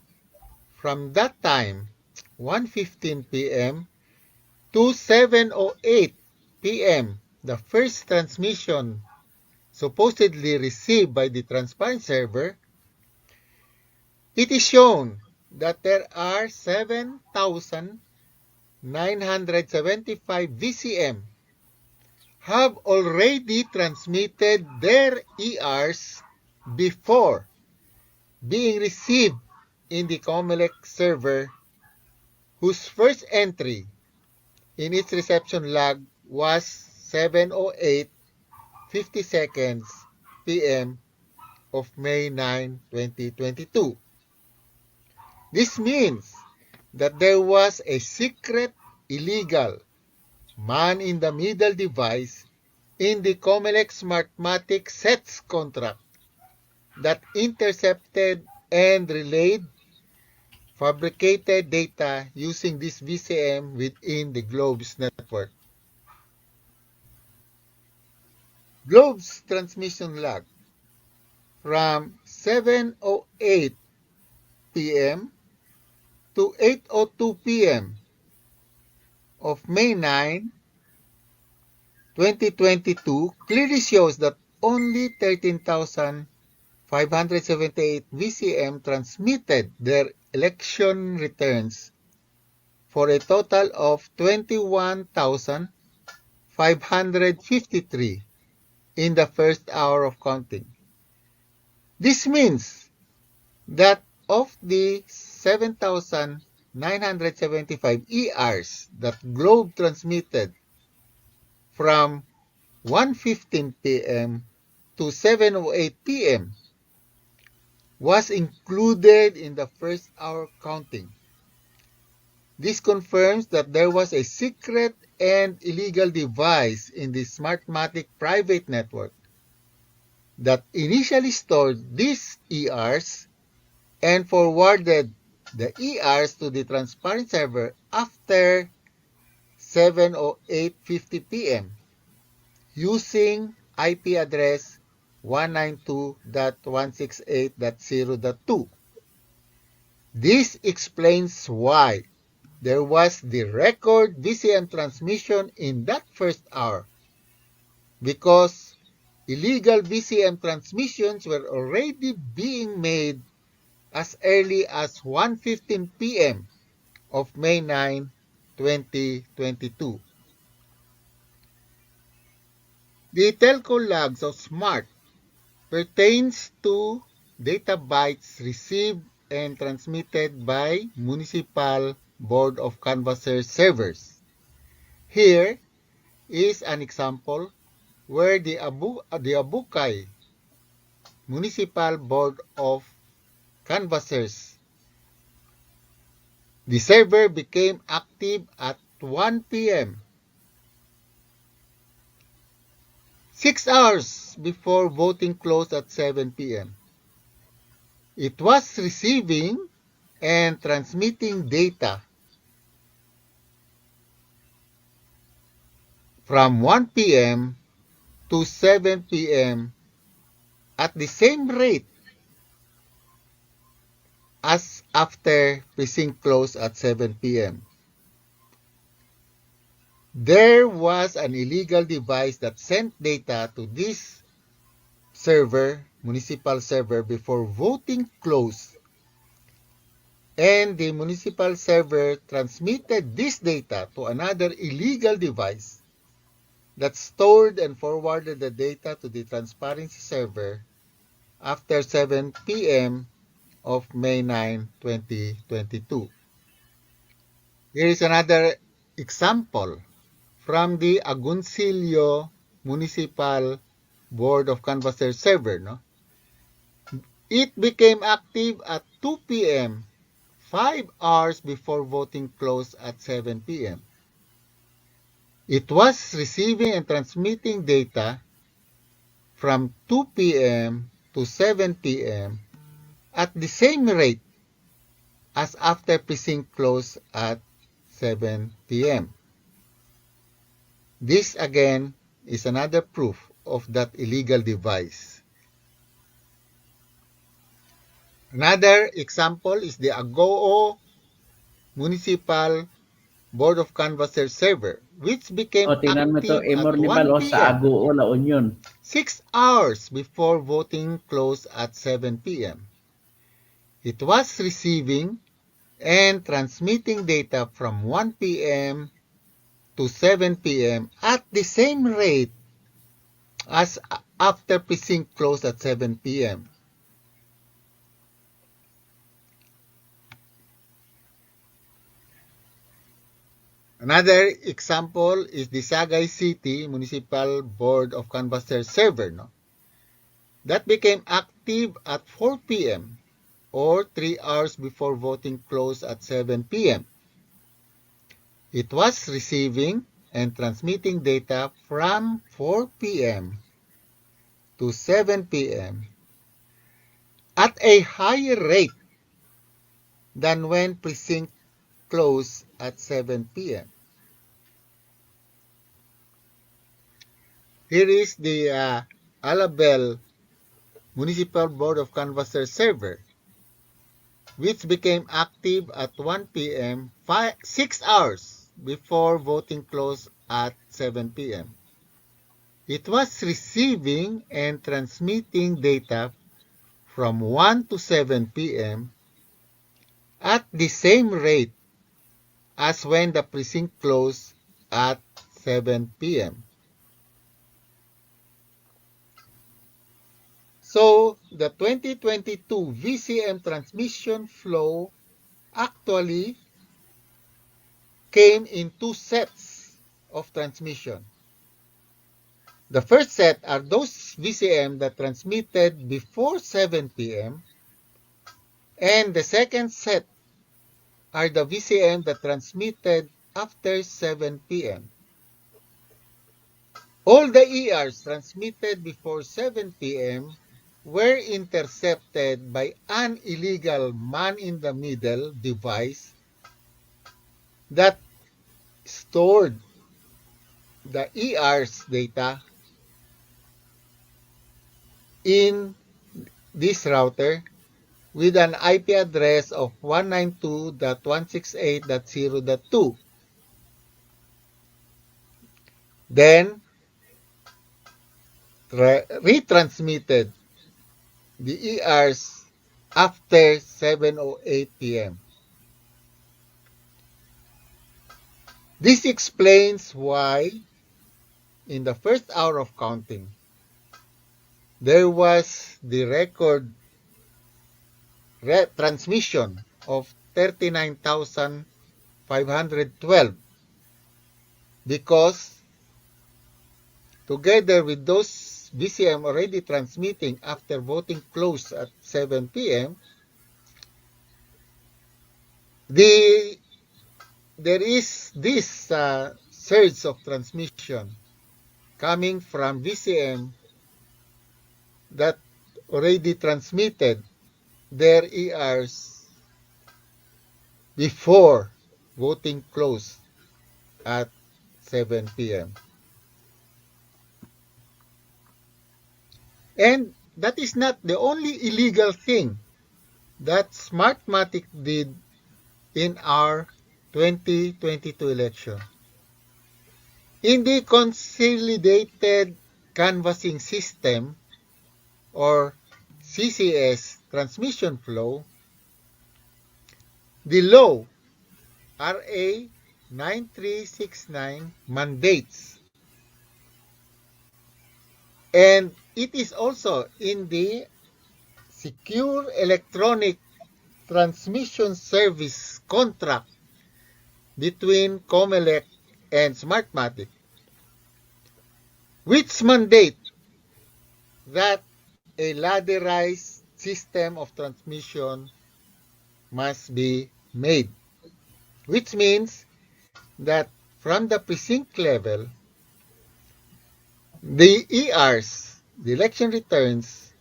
from that time, 1:15 p.m. to 7:08 p.m., the first transmission supposedly received by the transparent server, it is shown that there are 7,975 VCM have already transmitted their ERs before being received in the COMELEC server, whose first entry in its reception log was 7:08 50 seconds p.m. of May 9, 2022. This means that there was a secret, illegal, man-in-the-middle device in the COMELEC Smartmatic SETS contract that intercepted and relayed fabricated data using this VCM within the Globe's network. Globe's transmission log from 7:08 p.m. to 8:02 p.m. of May 9, 2022 clearly shows that only 13,578 VCM transmitted their election returns for a total of 21,553 in the first hour of counting. This means that of the 7,975 ERs that Globe transmitted from 1:15 p.m. to 7:08 p.m. was included in the first hour counting. This confirms that there was a secret and illegal device in the Smartmatic private network that initially stored these ERs and forwarded the ERs to the transparent server after 7:08:50 p.m. using IP address 192.168.0.2. This explains why there was the record VCM transmission in that first hour, because illegal VCM transmissions were already being made as early as 1:15 p.m. of May 9, 2022. The telco logs of SMART pertains to data bytes received and transmitted by Municipal Board of Canvassers servers. Here is an example where the Abukay Municipal Board of Canvassers, the server became active at 1 p.m. 6 hours before voting closed at 7 p.m. It was receiving and transmitting data from 1 p.m. to 7 p.m. at the same rate as after precinct close at 7 p.m. There was an illegal device that sent data to this server, municipal server, before voting closed, and the municipal server transmitted this data to another illegal device that stored and forwarded the data to the transparency server after 7 p.m. of May 9, 2022. Here is another example from the Agoncillo Municipal Board of Canvassers server. It became active at 2 p.m. 5 hours before voting closed at 7 p.m. It was receiving and transmitting data from 2 p.m. to 7 p.m. at the same rate as after precinct close at 7 p.m. This again is another proof of that illegal device. Another example is the Agoo Municipal Board of Canvassers server, which became tingnan mo to, active at Imor ni 1 Malo sa p.m. Agoo La Union. 6 hours before voting closed at 7 p.m. It was receiving and transmitting data from 1 p.m. to 7 p.m. at the same rate as after precinct closed at 7 p.m. Another example is the Sagay City Municipal Board of Canvassers server, that became active at 4 p.m. or 3 hours before voting closed at 7 p.m. It was receiving and transmitting data from 4 p.m. to 7 p.m. at a higher rate than when precinct closed at 7 p.m. Here is the Alabel Municipal Board of Canvassers server, which became active at 1 p.m. 6 hours before voting closed at 7 p.m. It was receiving and transmitting data from 1 to 7 p.m. at the same rate as when the precinct closed at 7 p.m. So, the 2022 VCM transmission flow actually came in 2 sets of transmission. The first set are those VCM that transmitted before 7 p.m. and the second set are the VCM that transmitted after 7 p.m. All the ERs transmitted before 7 p.m. were intercepted by an illegal man-in-the-middle device that stored the ER's data in this router with an IP address of 192.168.0.2. Then retransmitted the ERs after 7:08 p.m. This explains why in the first hour of counting, there was the record transmission of 39,512 because together with those VCM already transmitting after voting closed at 7 p.m., there is this surge of transmission coming from VCM that already transmitted their ERs before voting closed at 7 p.m. And that is not the only illegal thing that Smartmatic did in our 2022 election. In the Consolidated Canvassing System or CCS transmission flow, the law RA 9369 mandates, and it is also in the Secure Electronic Transmission Service contract between COMELEC and Smartmatic, which mandate that a ladderized system of transmission must be made, which means that from the precinct level, the ERs, the election returns,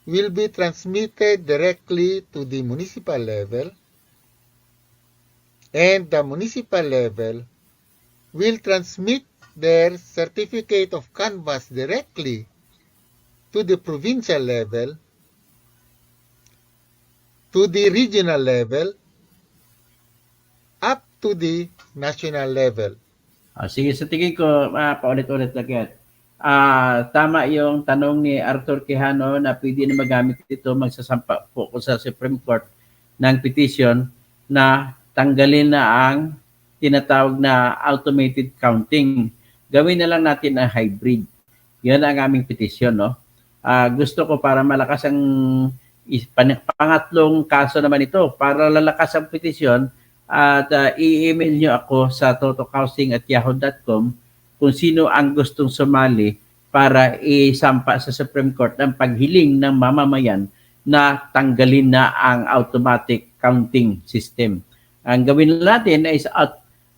will be transmitted directly to the municipal level, and the municipal level will transmit their certificate of canvass directly to the provincial level, to the regional level, up to the national level. Sige, sa tingin ko, paulit-ulit lang yan. Tama yung tanong ni Arthur Quijano na pwede na magamit ito, magsasampa po ko sa Supreme Court ng petition na tanggalin na ang tinatawag na automated counting. Gawin na lang natin ang hybrid. Yan ang aming petition, no? Gusto ko para malakas ang pangatlong kaso naman ito, para lalakas ang petition, at i-email nyo ako sa totocausing@yahoo.com kung sino ang gustong sumali para isampa sa Supreme Court ang paghiling ng mamamayan na tanggalin na ang automatic counting system. Ang gawin natin is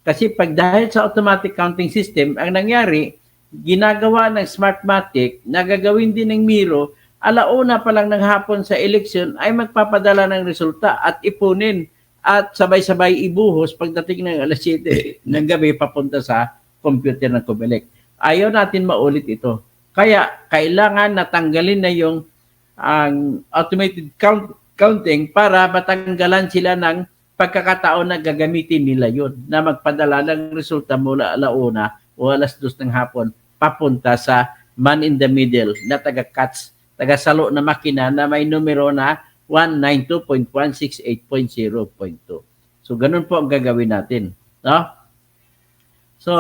kasi pag dahil sa automatic counting system, ang nangyari, ginagawa ng Smartmatic, nagagawin din ng Miro, alauna pa lang ng hapon sa election ay magpapadala ng resulta at ipunin at sabay-sabay ibuhos pagdating ng alas 7 ng gabi papunta sa computer ng COMELEC. Ayaw natin maulit ito. Kaya kailangan natanggalin na yung ang automated counting para matanggalan sila ng pagkakataon na gagamitin nila yun na magpadala ng resulta mula alauna o alas 2 ng hapon papunta sa man in the middle na taga-cuts, taga-salo na makina na may numero na 192.168.0.2. So, ganun po ang gagawin natin. No? So,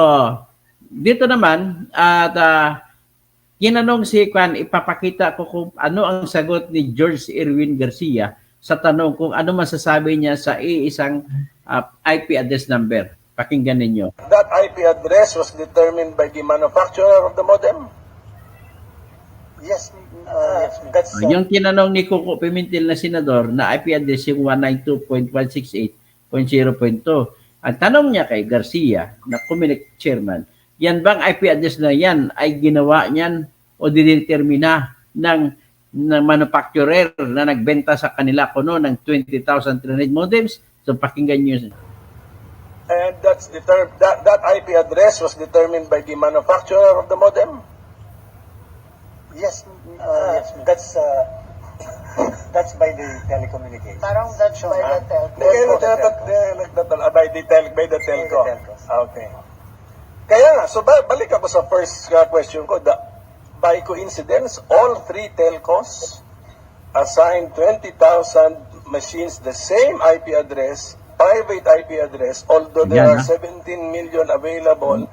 dito naman, at kinanong si Kwan, ipapakita ko kung ano ang sagot ni George Erwin Garcia sa tanong kung ano masasabi niya sa iisang IP address number. Pakinggan ninyo. That IP address was determined by the manufacturer of the modem? Yes, that's Yung tinanong ni Coco Pimentel na senador na IP address yung 192.168.0.2. Ang tanong niya kay Garcia na COMELEC chairman, yan bang IP address na yan ay ginawa niyan o didetermina ng manufacturer na nagbenta sa kanila kuno ng 20,300 modems? So pakinggan niyo. And that's that IP address was determined by the manufacturer of the modem? yes, that's by the telecommunications. Parang that's by the telco. By the telco. telcos. Okay. Kaya nga, so balik ako sa first question ko. By coincidence, all three telcos assigned 20,000 machines the same IP address, private IP address, although there are 17 million available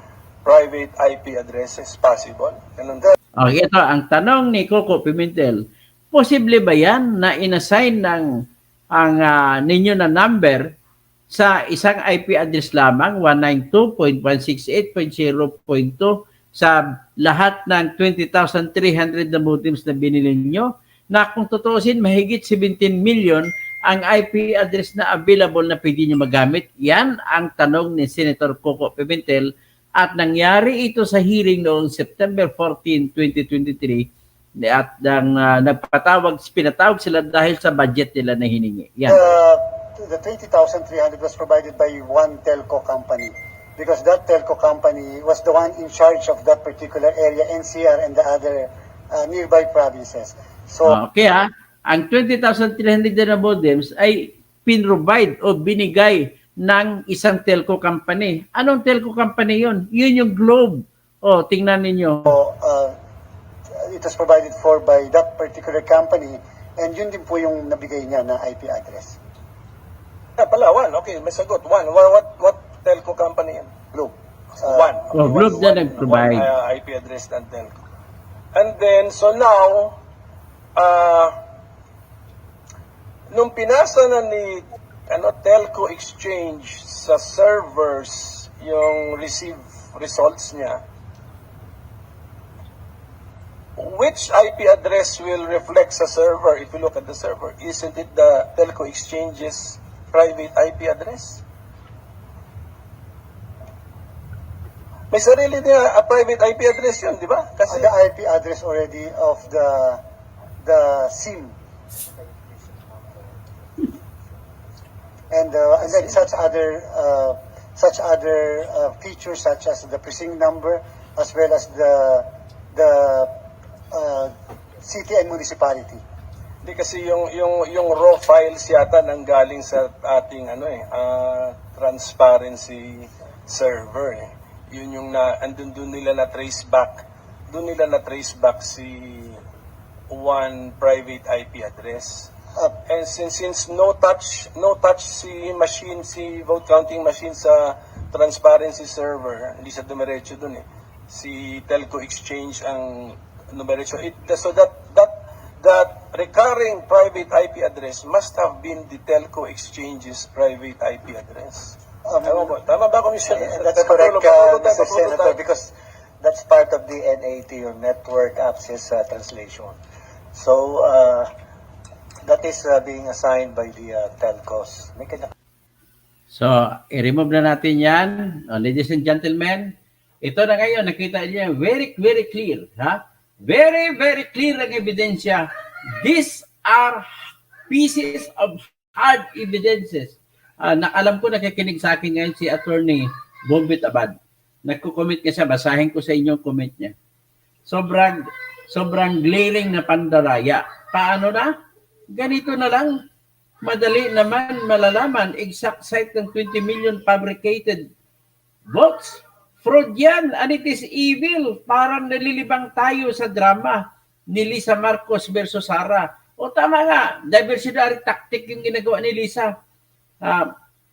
private IP addresses possible. Ganun. Okay, ito ang tanong ni Coco Pimentel. Posible ba yan na inassign ng ninyo na number sa isang IP address lamang, 192.168.0.2, sa lahat ng 20,300 na modems na binili nyo, na kung tutuusin, mahigit 17 million ang IP address na available na pwede nyo magamit? Yan ang tanong ni Senator Coco Pimentel. At nangyari ito sa hearing noong September 14, 2023 at pinatawag sila dahil sa budget nila na hiningi. Yan. The 20,300 was provided by one telco company because that telco company was the one in charge of that particular area, NCR and the other nearby provinces. So, okay ang 20,300 na modems ay pinrovide o binigay ng isang telco company. Anong telco company yun? Yun yung Globe. O, tingnan ninyo. it was provided for by that particular company and yun din po yung nabigay niya na IP address. Palawan, okay, may sagot. One. What telco company yan? Globe. One. Globe na nag-provide. IP address ng telco. And then, so now, nung pinasa na ni telco exchange sa servers yung receive results niya, which IP address will reflect sa server if you look at the server? Isn't it the telco exchange's private IP address? May sarili din private IP address yun, di ba? Kasi The IP address already of the SIM. And then such other features such as the precinct number as well as the city and municipality. hindi kasi yung raw files yata nanggaling sa ating transparency server eh. Yun yung doon nila na trace back. Doon nila na trace back si one private IP address. And since no touch si vote counting machine sa transparency server, hindi siya dumiretso dun eh. Si Telco Exchange ang dumiretso. So that recurring private IP address must have been the Telco Exchange's private IP address. Tama ba, Commissioner? That's correct, Mr. Senator, because that's part of the NAT, or Network Access Translation. So, that is being assigned by the telcos. So, i-remove na natin yan. Ladies and gentlemen, ito na ngayon, nakita niyo, very, very clear. Ha? Very, very clear ang ebidensya. These are pieces of hard evidences. Alam ko nakikinig sa akin ngayon si Attorney Bombit Abad. Nagko-comment niya siya, basahin ko sa inyong comment niya. Sobrang glaring na pandaraya. Paano na? Ganito na lang. Madali naman malalaman exact site ng 20 million fabricated votes. Fraud yan, and it is evil. Parang nalilibang tayo sa drama ni Lisa Marcos versus Sara. O tama nga, diversionary tactic yung ginagawa ni Lisa.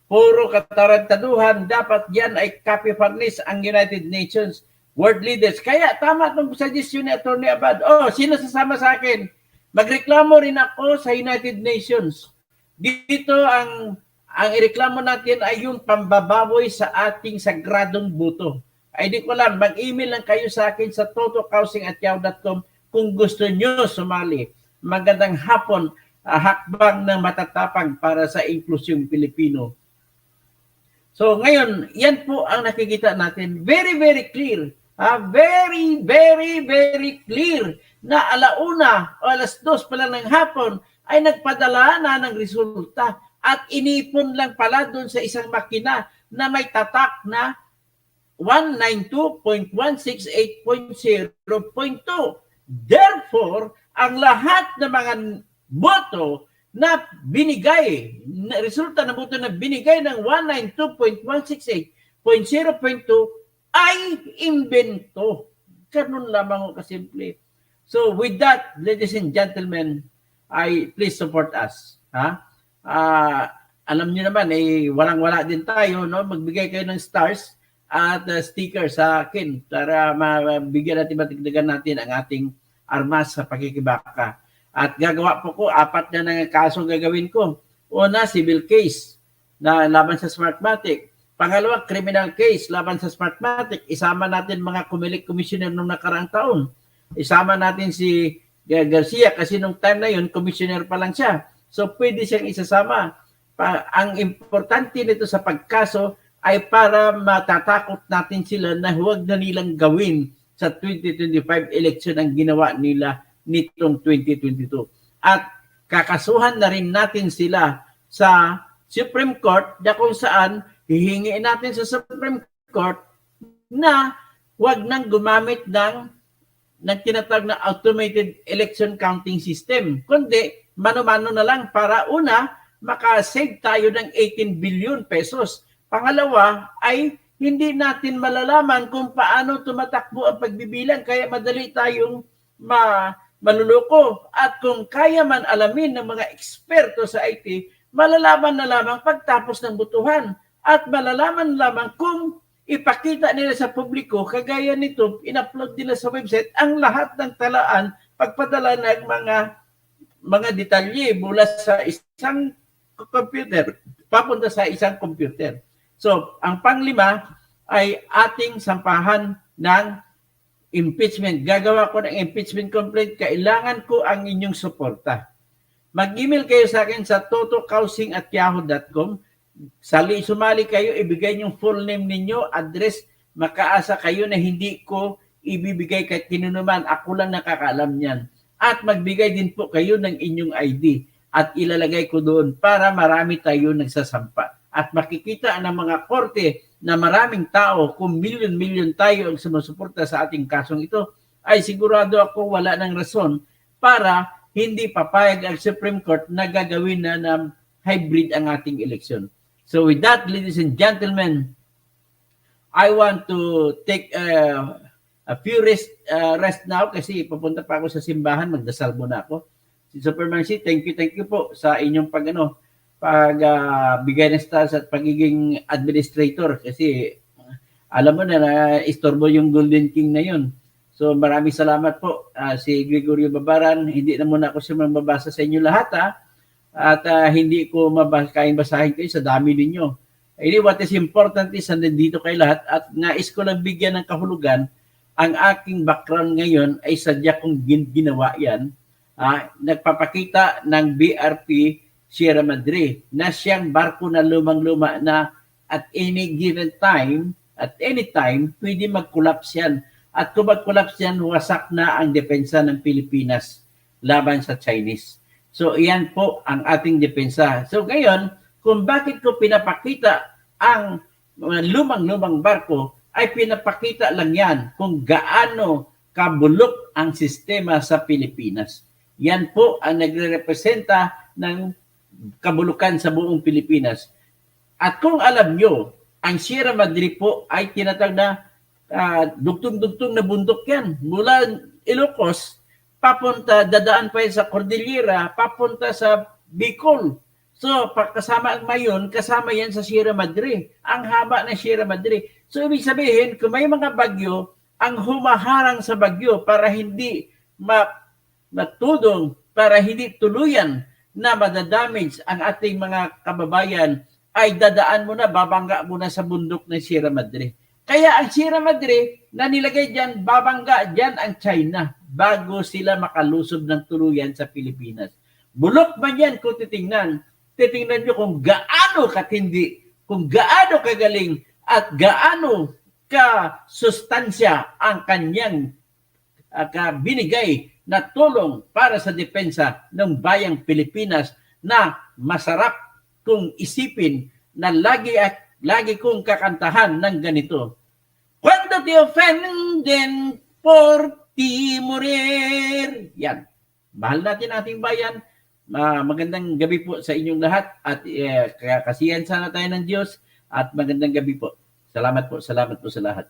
Puro katarantaduhan, dapat yan ay copy-furnish ang United Nations world leaders. Kaya tama itong suggestion ni Atty. Abad. Sino sasama sa akin? Magreklamo rin ako sa United Nations. Dito ang ireklamo natin ay yung pambababoy sa ating sagradong buto. Ay di ko lang, mag-email lang kayo sa akin sa totokausing@yahoo.com kung gusto nyo sumali. Magandang hapon, hakbang ng matatapang para sa inklusyong Pilipino. So ngayon, yan po ang nakikita natin. Very, very clear. Very, very, very clear na alauna o alas 2 pa lang ng hapon ay nagpadala na ng resulta at inipon lang pala doon sa isang makina na may tatak na 192.168.0.2. Therefore, ang lahat ng mga boto na binigay, resulta ng boto na binigay ng 192.168.0.2 ay imbento. Ganun lamang o kasimple. So with that, ladies and gentlemen, please support us. Alam niyo naman, walang-wala din tayo, no? Magbigay kayo ng stars at sticker sa akin para mabigyan natin, matigdagan natin ang ating armas sa pakikibaka. At gagawa po ko, 4 na ng kaso gagawin ko. Una, civil case na laban sa Smartmatic. Pangalawa, criminal case laban sa Smartmatic. Isama natin mga commissioner nung nakaraang taon. Isama natin si Garcia kasi nung time na yun, commissioner pa lang siya. So pwede siyang isasama. Ang importante nito sa pagkaso ay para matatakot natin sila na huwag na nilang gawin sa 2025 election ang ginawa nila nitong 2022. At kakasuhan na rin natin sila sa Supreme Court na kung saan hihingiin natin sa Supreme Court na huwag nang gumamit ng tinatawag na automated election counting system. Kundi mano-mano na lang para una, makasave tayo ng 18 billion pesos. Pangalawa ay hindi natin malalaman kung paano tumatakbo ang pagbibilang kaya madali tayong maluloko. At kung kaya man alamin ng mga eksperto sa IT, malalaman na lamang pagtapos ng butuhan at malalaman lamang kung ipakita nila sa publiko, kagaya nito, in-upload nila sa website ang lahat ng talaan, pagpadala ng mga detalye mula sa isang computer, papunta sa isang computer. So, ang panglima ay ating sampahan ng impeachment. Gagawa ko ng impeachment complaint, kailangan ko ang inyong suporta. Mag-email kayo sa akin sa totokausing@yahoo.com. Sumali kayo, ibigay yung full name ninyo, address, makaasa kayo na hindi ko ibibigay kahit kinunuman. Ako lang nakakaalam niyan. At magbigay din po kayo ng inyong ID at ilalagay ko doon para marami tayo nagsasampa. At makikita ng mga korte na maraming tao, kung milyon-milyon tayo ang sumusuporta sa ating kasong ito, ay sigurado ako wala ng rason para hindi papayag ang Supreme Court na gagawin na ng hybrid ang ating eleksyon. So with that, ladies and gentlemen, I want to take a few rest now kasi papunta pa ako sa simbahan, magdasal muna ako. Si Superman C, thank you po sa inyong pagbigay ng stars at pagiging administrator kasi alam mo na istorbo yung Golden King na yun. So maraming salamat po si Gregorio Babaran. Hindi na muna ako siya mababasa sa inyo lahat at hindi ko kayang basahin kayo sa dami ninyo. Anyway, what is important is nandito kayo lahat at nais ko lang bigyan ng kahulugan. Ang aking background ngayon ay sadya kong ginawa yan. Nagpapakita ng BRP Sierra Madre na siyang barko na lumang-luma na at any given time, at any time, pwede mag-collapse yan. At kung mag-collapse yan, wasak na ang depensa ng Pilipinas laban sa Chinese. So, iyan po ang ating depensa. So, ngayon, kung bakit ko pinapakita ang lumang-lumang barko, ay pinapakita lang yan kung gaano kabulok ang sistema sa Pilipinas. Yan po ang nagre-representa ng kabulukan sa buong Pilipinas. At kung alam nyo, ang Sierra Madre po ay tinatag na dugtong-dugtong na bundok yan. Mula Ilocos, papunta, dadaan pa yan sa Cordillera, papunta sa Bicol. So, kasama ang Mayon, kasama yan sa Sierra Madre. Ang haba ng Sierra Madre. So, ibig sabihin, kung may mga bagyo, ang humaharang sa bagyo para hindi matudong, para hindi tuluyan na madadamage ang ating mga kababayan, ay dadaan mo na, babangga mo na sa bundok ng Sierra Madre. Kaya ang Sierra Madre na nilagay dyan, babangga dyan ang China bago sila makalusob ng tuluyan sa Pilipinas. Bulok man yan kung titingnan nyo kung gaano katindi, kung gaano kagaling at gaano ka sustansya ang kanyang binigay na tulong para sa depensa ng bayang Pilipinas na masarap kung isipin na lagi kong kakantahan ng ganito. Cuando te ofenden por ti morir. Yan. Mahal natin ating bayan. Magandang gabi po sa inyong lahat at kasiyahan sana tayo ng Diyos at magandang gabi po. Salamat po sa lahat.